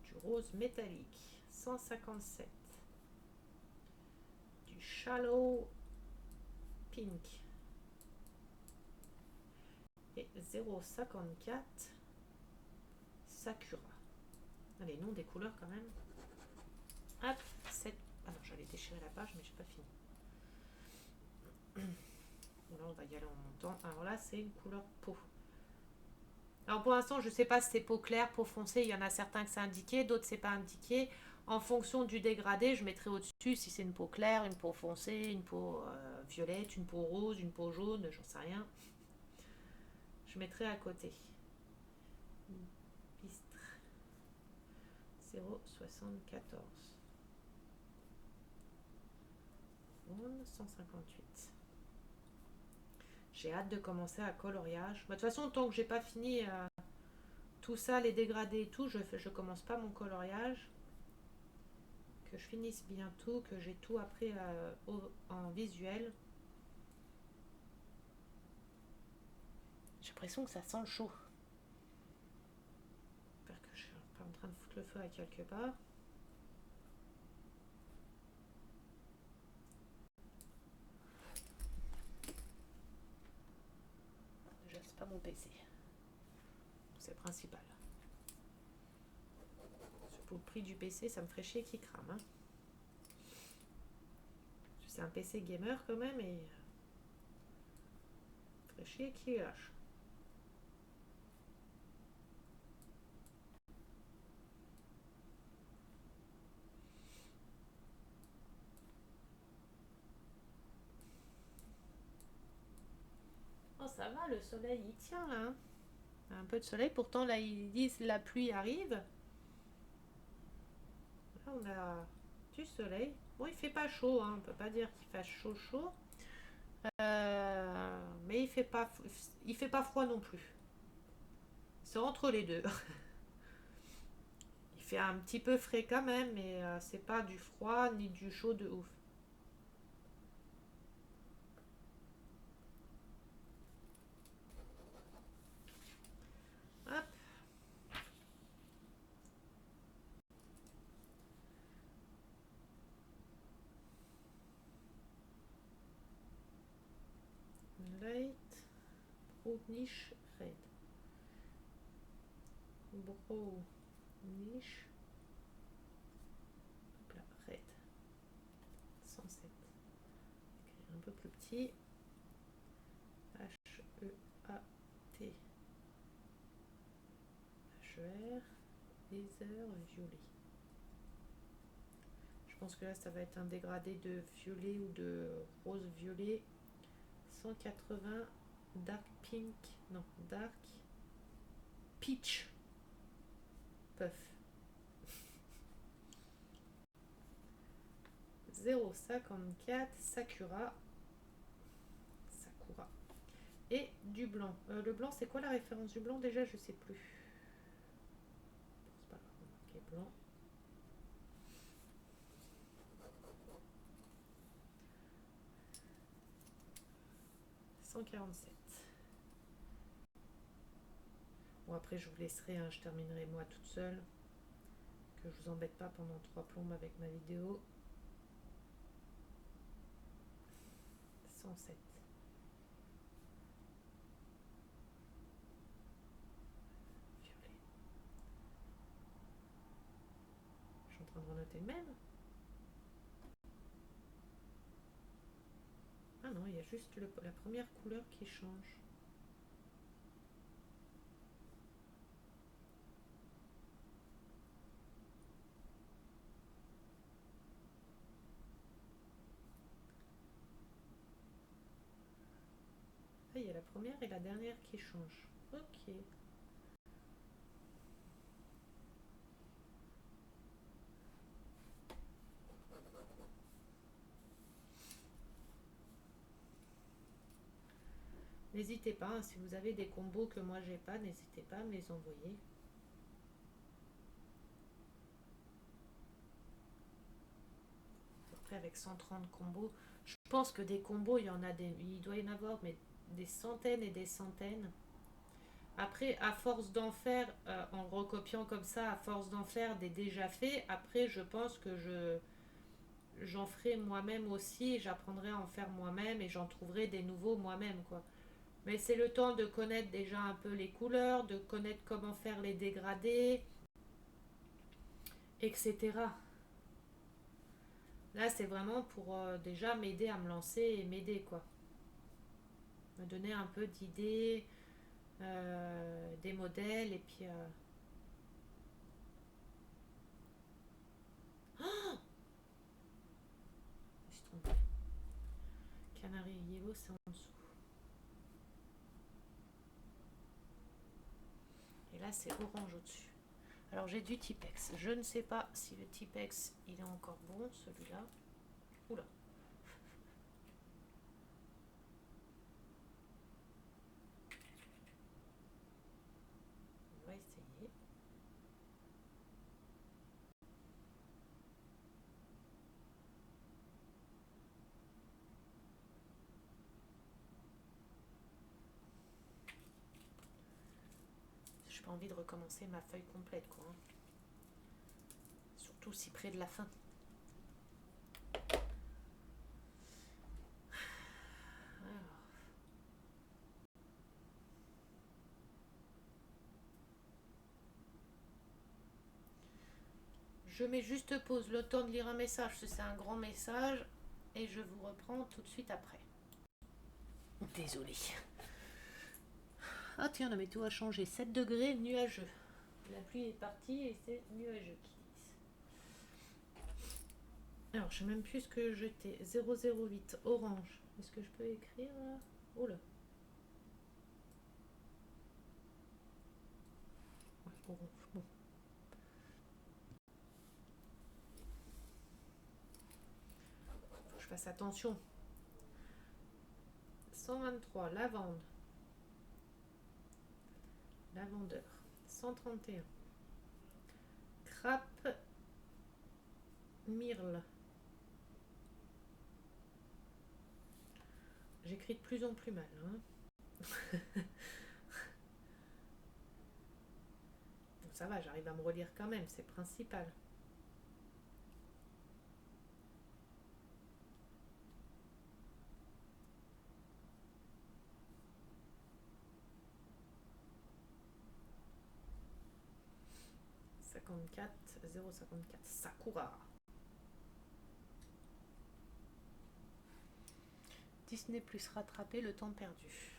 Du rose métallique. 157. Du shallow pink. Et 0,54. Sakura. Les noms des couleurs quand même. Hop, 7. Ah non, j'allais déchirer la page, mais j'ai pas fini. Bon, là, on va y aller en montant. Alors là, c'est une couleur peau. Alors pour l'instant, je ne sais pas si c'est peau claire, peau foncée. Il y en a certains que c'est indiqué, d'autres c'est pas indiqué. En fonction du dégradé, je mettrai au-dessus si c'est une peau claire, une peau foncée, une peau violette, une peau rose, une peau jaune, j'en sais rien. Je mettrai à côté. Bistre 0,74. 158. J'ai hâte de commencer à coloriage. De toute façon, tant que j'ai pas fini tout ça, les dégradés et tout, je commence pas mon coloriage. Que je finisse bien tout, que j'ai tout après en visuel. J'ai l'impression que ça sent le chaud. J'espère que je suis pas en train de foutre le feu à quelque part. Déjà, c'est pas mon PC. C'est le principal. Pour le prix du PC, ça me ferait chier qu'il crame. Hein. C'est un PC gamer quand même et ça ferait chier qu'il lâche. Oh, ça va, le soleil il tient là. Hein. Un peu de soleil, pourtant là ils disent la pluie arrive. Là on a du soleil. Bon, il fait pas chaud, hein. On peut pas dire qu'il fasse chaud chaud. Mais il fait pas froid non plus. C'est entre les deux. Il fait un petit peu frais quand même, mais c'est pas du froid ni du chaud de ouf. Hop. Light brownish red. Brownish red. 107. Un peu plus petit. H-E-A-T. H-E-R. Laser violet. Je pense que là, ça va être un dégradé de violet ou de rose violet. 180. Dark pink. Non, dark peach. Puff. 0,54 Sakura. Sakura. Et du blanc. Le blanc, c'est quoi la référence du blanc déjà? Je sais plus. C'est pas grave, ok, blanc. « 147. Bon, après, je vous laisserai, hein, je terminerai moi toute seule. Que je vous embête pas pendant 3 plombes avec ma vidéo. 107. Violet. Je suis en train de renoter le même. Ah non, il y a juste la première couleur qui change. Ah, il y a la première et la dernière qui changent. Ok. N'hésitez pas, hein, si vous avez des combos que moi j'ai pas, n'hésitez pas à me les envoyer. Après, avec 130 combos, je pense que des combos, il doit y en avoir, mais des centaines et des centaines. Après, à force d'en faire, en recopiant comme ça, à force d'en faire des déjà faits, après, je pense que j'en ferai moi-même aussi, j'apprendrai à en faire moi-même et j'en trouverai des nouveaux moi-même, quoi. Mais c'est le temps de connaître déjà un peu les couleurs, de connaître comment faire les dégradés, etc. Là, c'est vraiment pour déjà m'aider à me lancer et m'aider, quoi. Me donner un peu d'idées, des modèles, et puis... je me suis trompée. Canary Yellow, c'est en dessous. Et là, c'est orange au-dessus. Alors, j'ai du Tipex. Je ne sais pas si le Tipex, il est encore bon, celui-là. Oula. On va essayer. J'ai pas envie de recommencer ma feuille complète, quoi. Surtout si près de la fin. Alors. Je mets juste pause, le temps de lire un message, c'est un grand message, et je vous reprends tout de suite après. Désolée. Ah tiens, la météo a changé, 7 degrés, nuageux. La pluie est partie et c'est nuageux qui disent. Alors, je sais même plus ce que j'étais. 008, orange. Est-ce que je peux écrire là? Oh là. Orange, bon. Faut que je fasse attention. 123, lavande. Lavandeur. 131. Crape myrle. J'écris de plus en plus mal. Hein. Bon, ça va, j'arrive à me relire quand même, c'est principal. .54, 0,54. Sakura. Disney Plus rattrapé, le temps perdu.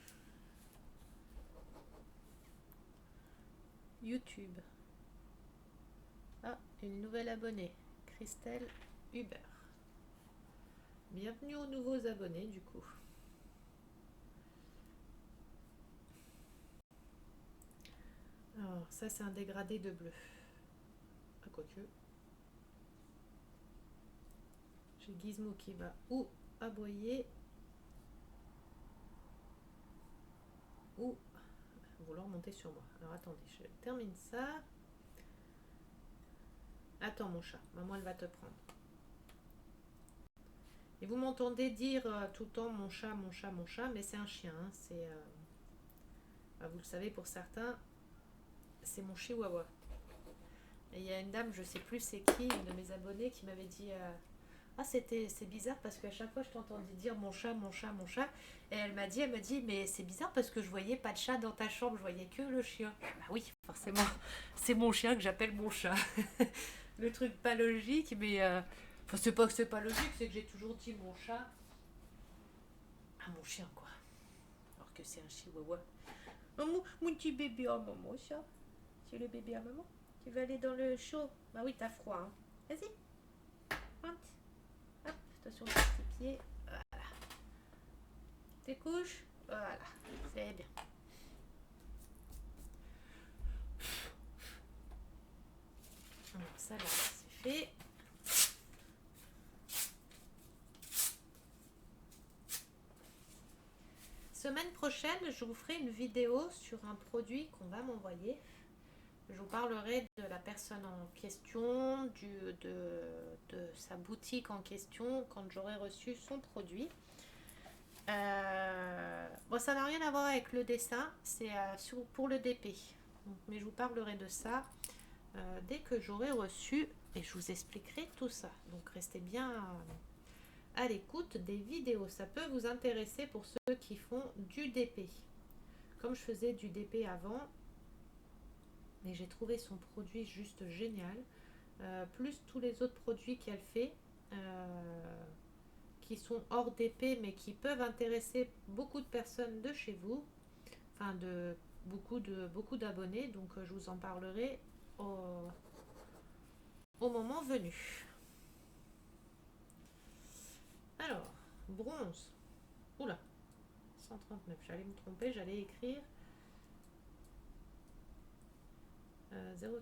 YouTube. Ah, une nouvelle abonnée. Christelle Hubert. Bienvenue aux nouveaux abonnés du coup. Alors, ça c'est un dégradé de bleu. Ah, quoique. J'ai Gizmo qui va ou aboyer compter sur moi. Alors attendez, je termine ça. Attends mon chat, maman elle va te prendre. Et vous m'entendez dire tout le temps mon chat, mon chat, mon chat, mais c'est un chien. Hein, c'est, vous le savez pour certains, c'est mon chihuahua. Et il y a une dame, je sais plus c'est qui, une de mes abonnées, qui m'avait dit ah c'est bizarre parce qu'à chaque fois je t'entendais dire mon chat, mon chat, mon chat. Et elle m'a dit mais c'est bizarre parce que je voyais pas de chat dans ta chambre, je voyais que le chien. Bah oui, forcément, c'est mon chien que j'appelle mon chat. Le truc pas logique, mais enfin c'est pas que c'est pas logique, c'est que j'ai toujours dit mon chat à mon chien quoi. Alors que c'est un chihuahua. Oh, mon petit bébé à maman ça. C'est le bébé à maman. Tu veux aller dans le chaud? Bah oui, t'as froid. Hein. Vas-y. Rentre. Hop, attention tes petits pieds. Voilà. Tes couches. Voilà. C'est bien. Alors ça là, c'est fait. Semaine prochaine, je vous ferai une vidéo sur un produit qu'on va m'envoyer. Je vous parlerai de la personne en question, de sa boutique en question, quand j'aurai reçu son produit. Bon, ça n'a rien à voir avec le dessin, c'est pour le DP. Donc, mais je vous parlerai de ça dès que j'aurai reçu et je vous expliquerai tout ça. Donc restez bien à l'écoute des vidéos. Ça peut vous intéresser pour ceux qui font du DP. Comme je faisais du DP avant, mais j'ai trouvé son produit juste génial. Plus tous les autres produits qu'elle fait. Qui sont hors d'épée mais qui peuvent intéresser beaucoup de personnes de chez vous, enfin de beaucoup d'abonnés, donc je vous en parlerai au moment venu. Alors, bronze. Oula, 139, j'allais me tromper, j'allais écrire 0,95.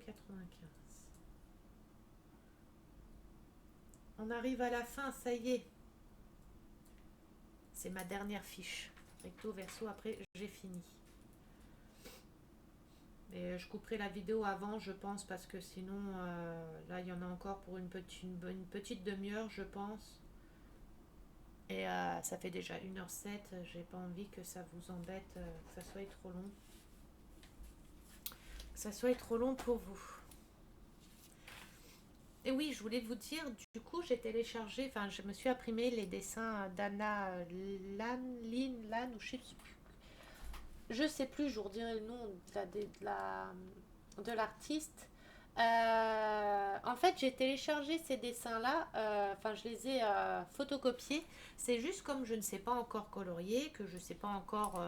On arrive à la fin, ça y est. C'est ma dernière fiche. Recto, verso, après j'ai fini. Et je couperai la vidéo avant, je pense, parce que sinon, là, il y en a encore pour une petite demi-heure, je pense. Et ça fait déjà 1h07. J'ai pas envie que ça vous embête, que ça soit trop long. Que ça soit trop long pour vous. Et oui, je voulais vous dire, du coup, j'ai téléchargé, enfin, je me suis imprimé les dessins d'Anna Lan, ou je sais plus, je vous redirai le nom de l'artiste. En fait, j'ai téléchargé ces dessins-là, enfin, je les ai photocopiés. C'est juste comme je ne sais pas encore colorier, que je ne sais pas encore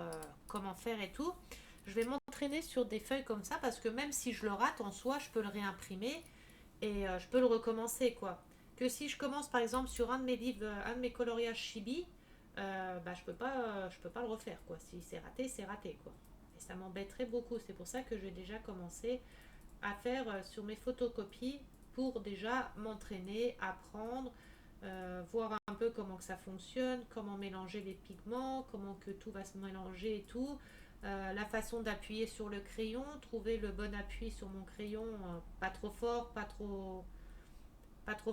comment faire et tout. Je vais m'entraîner sur des feuilles comme ça parce que même si je le rate en soi, je peux le réimprimer et je peux le recommencer quoi. Que si je commence par exemple sur un de mes livres, un de mes coloriages chibi, bah, je peux pas le refaire quoi. Si c'est raté quoi. Et ça m'embêterait beaucoup. C'est pour ça que j'ai déjà commencé à faire sur mes photocopies pour déjà m'entraîner, apprendre, voir un peu comment que ça fonctionne, comment mélanger les pigments, comment que tout va se mélanger et tout. La façon d'appuyer sur le crayon, trouver le bon appui sur mon crayon, pas trop fort, pas trop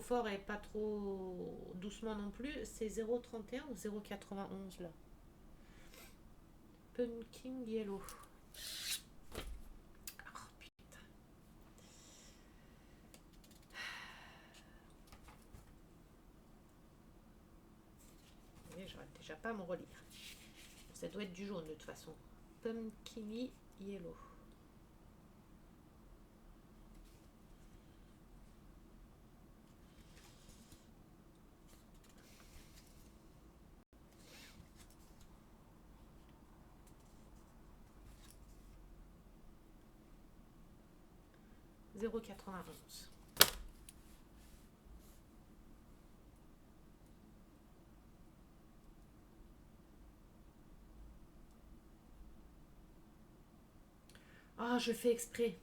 fort et pas trop doucement non plus. C'est 0,31 ou 0,91 là. Pumpkin Yellow. Oh putain. Mais j'arrête déjà pas à me relire. Ça doit être du jaune de toute façon. Pumpkin Yellow. « 0,91. Ah, je fais exprès.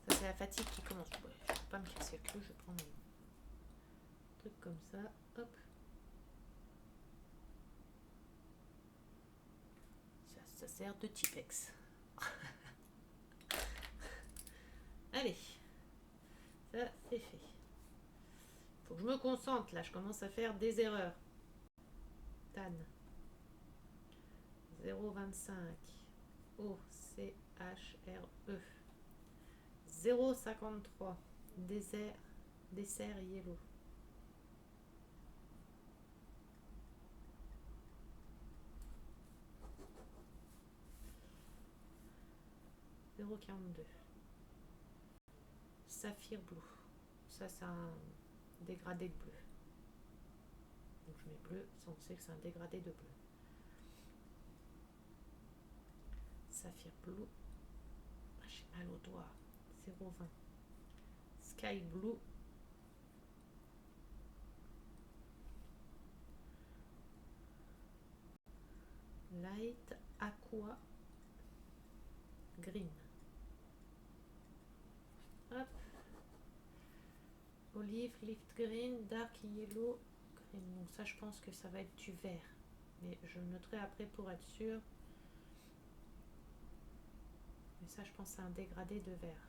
Ça, c'est la fatigue qui commence. Ouais, je ne peux pas me casser le cul, je prends mon truc comme ça. Hop. ça sert de Tipex. Allez, ça c'est fait. Faut que je me concentre là, je commence à faire des erreurs. Tan 0,25 OCHRE 0,53 dessert yellow 0,42 saphir blue, ça c'est un dégradé de bleu, donc je mets bleu, ça on sait que c'est un dégradé de bleu. Saphir blue, j'ai mal au doigt, 0,20 sky blue 0,20 light aqua green. Hop. Olive, lift green, dark yellow green. Donc ça je pense que ça va être du vert. Mais je le noterai après pour être sûr. Mais ça je pense que c'est un dégradé de vert.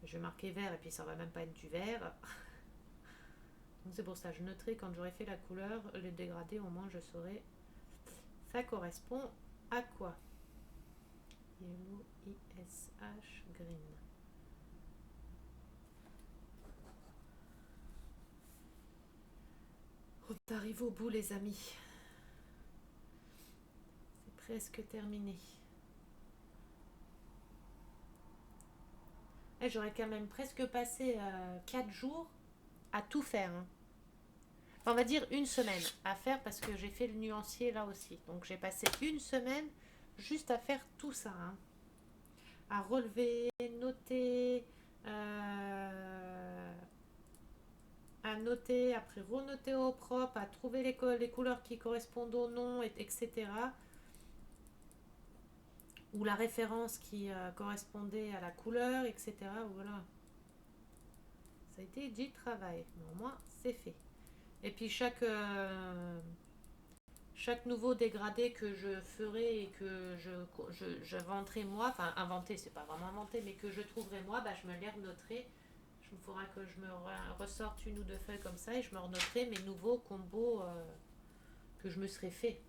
Je vais marquer vert et puis ça va même pas être du vert. Donc c'est pour ça, je noterai quand j'aurai fait la couleur, les dégradés, au moins je saurai. Ça correspond à quoi? Yellow, ISH, green. On arrive au bout les amis. C'est presque terminé. Et j'aurais quand même presque passé 4 jours à tout faire. Hein. Enfin, on va dire une semaine à faire parce que j'ai fait le nuancier là aussi. Donc j'ai passé une semaine juste à faire tout ça. Hein. À relever, noter, à noter, après renoter au propre, à trouver les couleurs qui correspondent au nom, etc. Ou la référence qui correspondait à la couleur, etc. Voilà. Ça a été du travail, mais au moins c'est fait. Et puis chaque nouveau dégradé que je ferai et que j'inventerai moi, enfin inventer, c'est pas vraiment inventer, mais que je trouverai moi, bah, je me les renoterai. Il faudra que je me ressorte une ou deux feuilles comme ça et je me renoterai mes nouveaux combos que je me serais fait.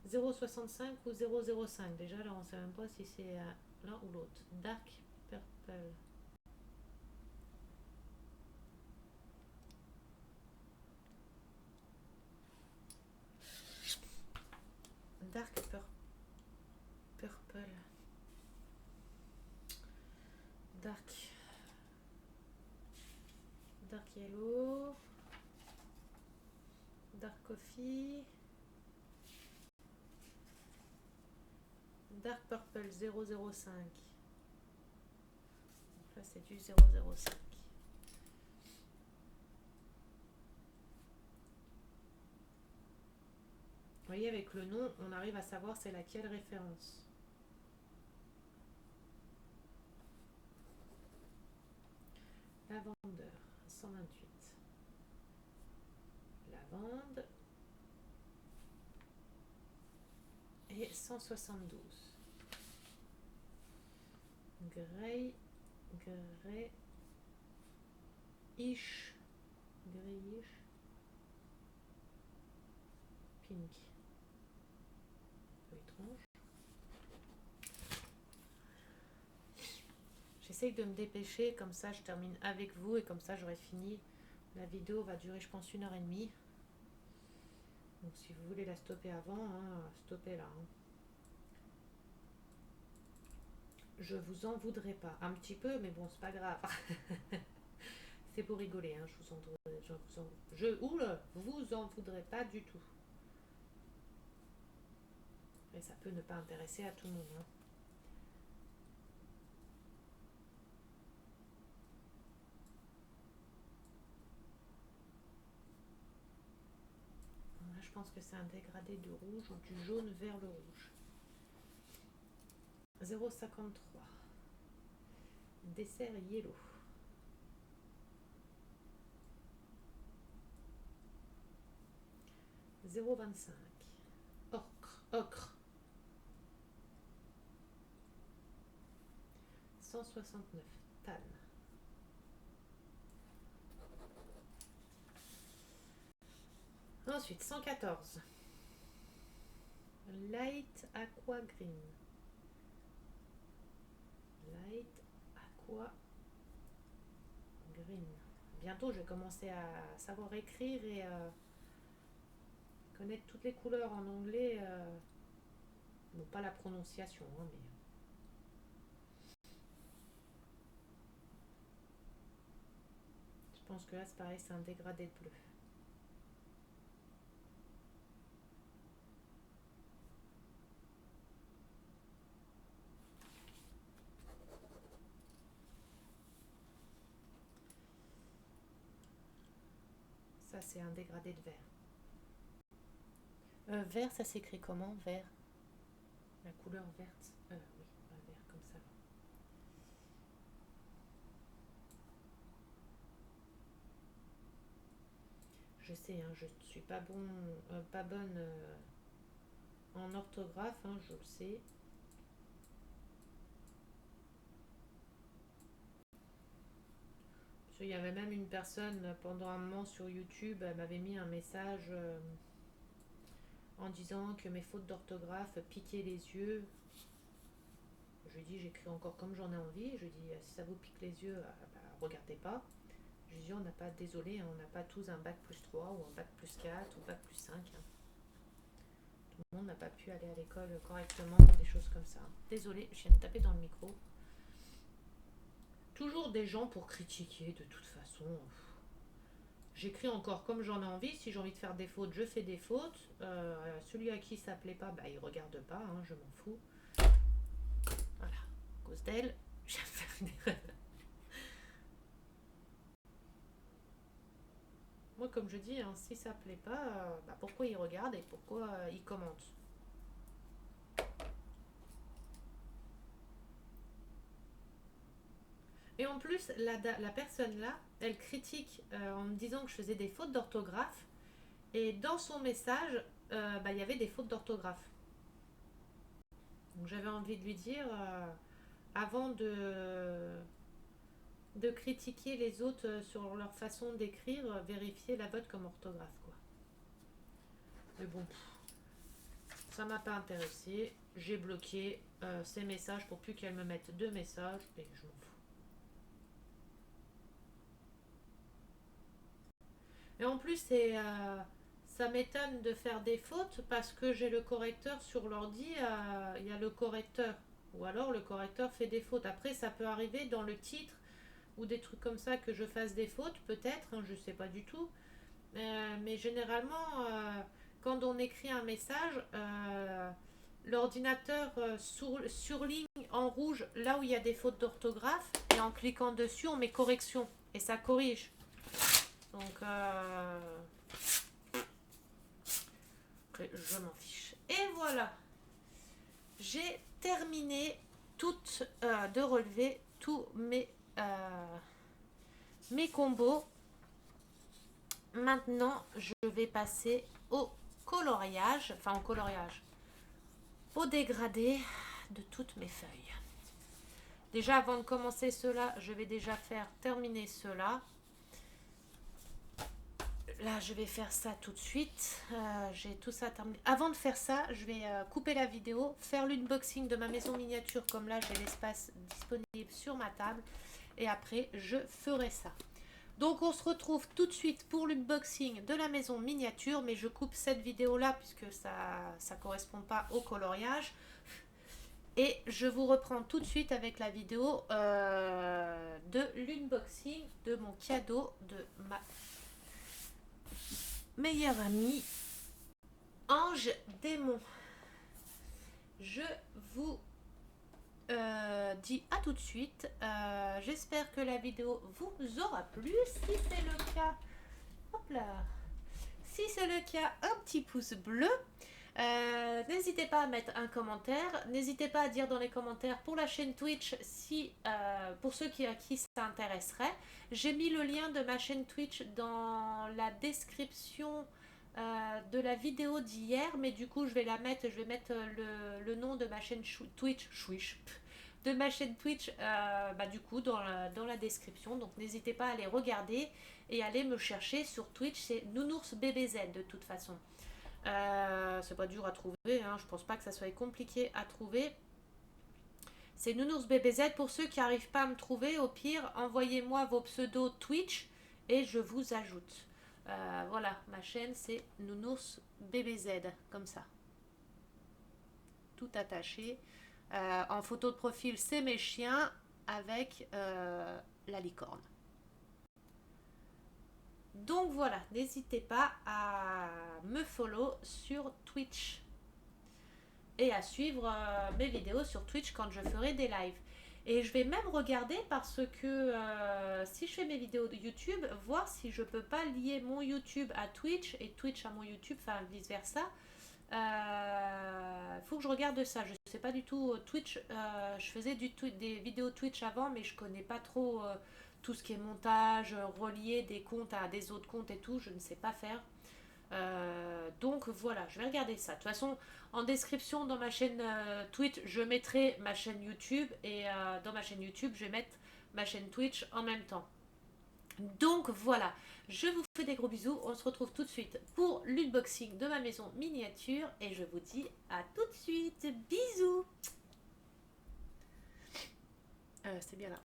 0,65 ou 0,05. Déjà là on sait même pas si c'est l'un ou l'autre. Dark Purple. Dark Purple. Dark Yellow. Dark Coffee. Dark Purple 0,05. Là c'est du 0,05. Vous voyez, avec le nom, on arrive à savoir c'est laquelle référence. Lavandeur, 128. Lavande. Et 172. Grey. Grayish. Pink. Un peu étrange. J'essaye de me dépêcher, comme ça je termine avec vous et comme ça j'aurai fini. La vidéo va durer je pense 1h30. Donc si vous voulez la stopper avant, hein, stoppez là. Hein. Je vous en voudrais pas. Un petit peu, mais bon, c'est pas grave. C'est pour rigoler, hein. Vous en voudrais pas du tout. Et ça peut ne pas intéresser à tout le monde. Hein. Là, je pense que c'est un dégradé de rouge ou du jaune vers le rouge. 0,53. Dessert yellow. 0,25. Ocre. 169. Tan. Ensuite, 114. Light Aqua Green. Light Aqua Green. Bientôt, je vais commencer à savoir écrire et connaître toutes les couleurs en anglais. Bon, pas la prononciation, hein, mais... Je pense que là, c'est pareil, c'est un dégradé de bleu. Ça, c'est un dégradé de vert. Vert, ça s'écrit comment, vert? La couleur verte. Oui, vert comme ça. Je sais, hein, je suis pas bonne en orthographe, hein, je le sais. Il y avait même une personne pendant un moment sur YouTube, elle m'avait mis un message en disant que mes fautes d'orthographe piquaient les yeux. Je lui dis j'écris encore comme j'en ai envie. Je lui dis si ça vous pique les yeux, regardez pas. Je lui dis on n'a pas, désolé, hein, on n'a pas tous un bac plus 3 ou un bac plus 4 ou bac plus 5. Hein. Tout le monde n'a pas pu aller à l'école correctement, des choses comme ça. Désolé, je viens de taper dans le micro. Toujours des gens pour critiquer de toute façon. J'écris encore comme j'en ai envie. Si j'ai envie de faire des fautes, je fais des fautes. Celui à qui ça plaît pas, il regarde pas, hein, je m'en fous. Voilà, à cause d'elle, j'ai fait une erreur. Moi, comme je dis, hein, si ça plaît pas, pourquoi il regarde et pourquoi il commente? Et en plus, la personne là, elle critique en me disant que je faisais des fautes d'orthographe. Et dans son message, il y avait des fautes d'orthographe. Donc j'avais envie de lui dire, avant de critiquer les autres sur leur façon d'écrire, vérifier la vôtre comme orthographe, quoi. Mais bon, ça m'a pas intéressé. J'ai bloqué ces messages pour plus qu'elle me mette deux messages et je m'en fous. Et en plus, ça m'étonne de faire des fautes parce que j'ai le correcteur sur l'ordi, il y a le correcteur. Ou alors le correcteur fait des fautes. Après, ça peut arriver dans le titre ou des trucs comme ça que je fasse des fautes, peut-être, hein, je sais pas du tout. Mais généralement, quand on écrit un message, l'ordinateur surligne en rouge là où il y a des fautes d'orthographe et en cliquant dessus, on met correction et ça corrige. Donc, je m'en fiche. Et voilà, j'ai terminé de relever tous mes combos. Maintenant, je vais passer au coloriage, au dégradé de toutes mes feuilles. Déjà, avant de commencer cela, je vais déjà terminer cela. Là, je vais faire ça tout de suite. J'ai tout ça terminé. Avant de faire ça, je vais couper la vidéo, faire l'unboxing de ma maison miniature. Comme là, j'ai l'espace disponible sur ma table. Et après, je ferai ça. Donc, on se retrouve tout de suite pour l'unboxing de la maison miniature. Mais je coupe cette vidéo-là puisque ça ne correspond pas au coloriage. Et je vous reprends tout de suite avec la vidéo de l'unboxing de mon cadeau de ma meilleure amie Ange Démon. Je vous dis à tout de suite. J'espère que la vidéo vous aura plu. Si c'est le cas, hop là. Si c'est le cas, un petit pouce bleu. N'hésitez pas à mettre un commentaire. N'hésitez pas à dire dans les commentaires pour la chaîne Twitch si pour ceux à qui ça intéresserait. J'ai mis le lien de ma chaîne Twitch dans la description de la vidéo d'hier, mais du coup je vais mettre le nom de ma chaîne Twitch, de ma chaîne Twitch, du coup dans la description. Donc n'hésitez pas à aller regarder et aller me chercher sur Twitch, c'est Nounours BBZ de toute façon. C'est pas dur à trouver, hein, je pense pas que ça soit compliqué à trouver. C'est Nounours BBZ. Pour ceux qui n'arrivent pas à me trouver, au pire, envoyez-moi vos pseudos Twitch et je vous ajoute. Voilà, ma chaîne c'est Nounours BBZ, comme ça. Tout attaché. En photo de profil, c'est mes chiens avec la licorne. Donc voilà, n'hésitez pas à me follow sur Twitch et à suivre mes vidéos sur Twitch quand je ferai des lives. Et je vais même regarder parce que si je fais mes vidéos de YouTube, voir si je peux pas lier mon YouTube à Twitch et Twitch à mon YouTube, enfin vice versa. Faut que je regarde ça. Je sais pas du tout Twitch. Je faisais des vidéos Twitch avant, mais je connais pas trop tout ce qui est montage, relier des comptes à des autres comptes et tout. Je ne sais pas faire. Donc voilà, je vais regarder ça. De toute façon, en description dans ma chaîne Twitch, je mettrai ma chaîne YouTube et dans ma chaîne YouTube, je vais mettre ma chaîne Twitch en même temps. Donc voilà, je vous fais des gros bisous. On se retrouve tout de suite pour l'unboxing de ma maison miniature et je vous dis à tout de suite. Bisous. C'est bien là.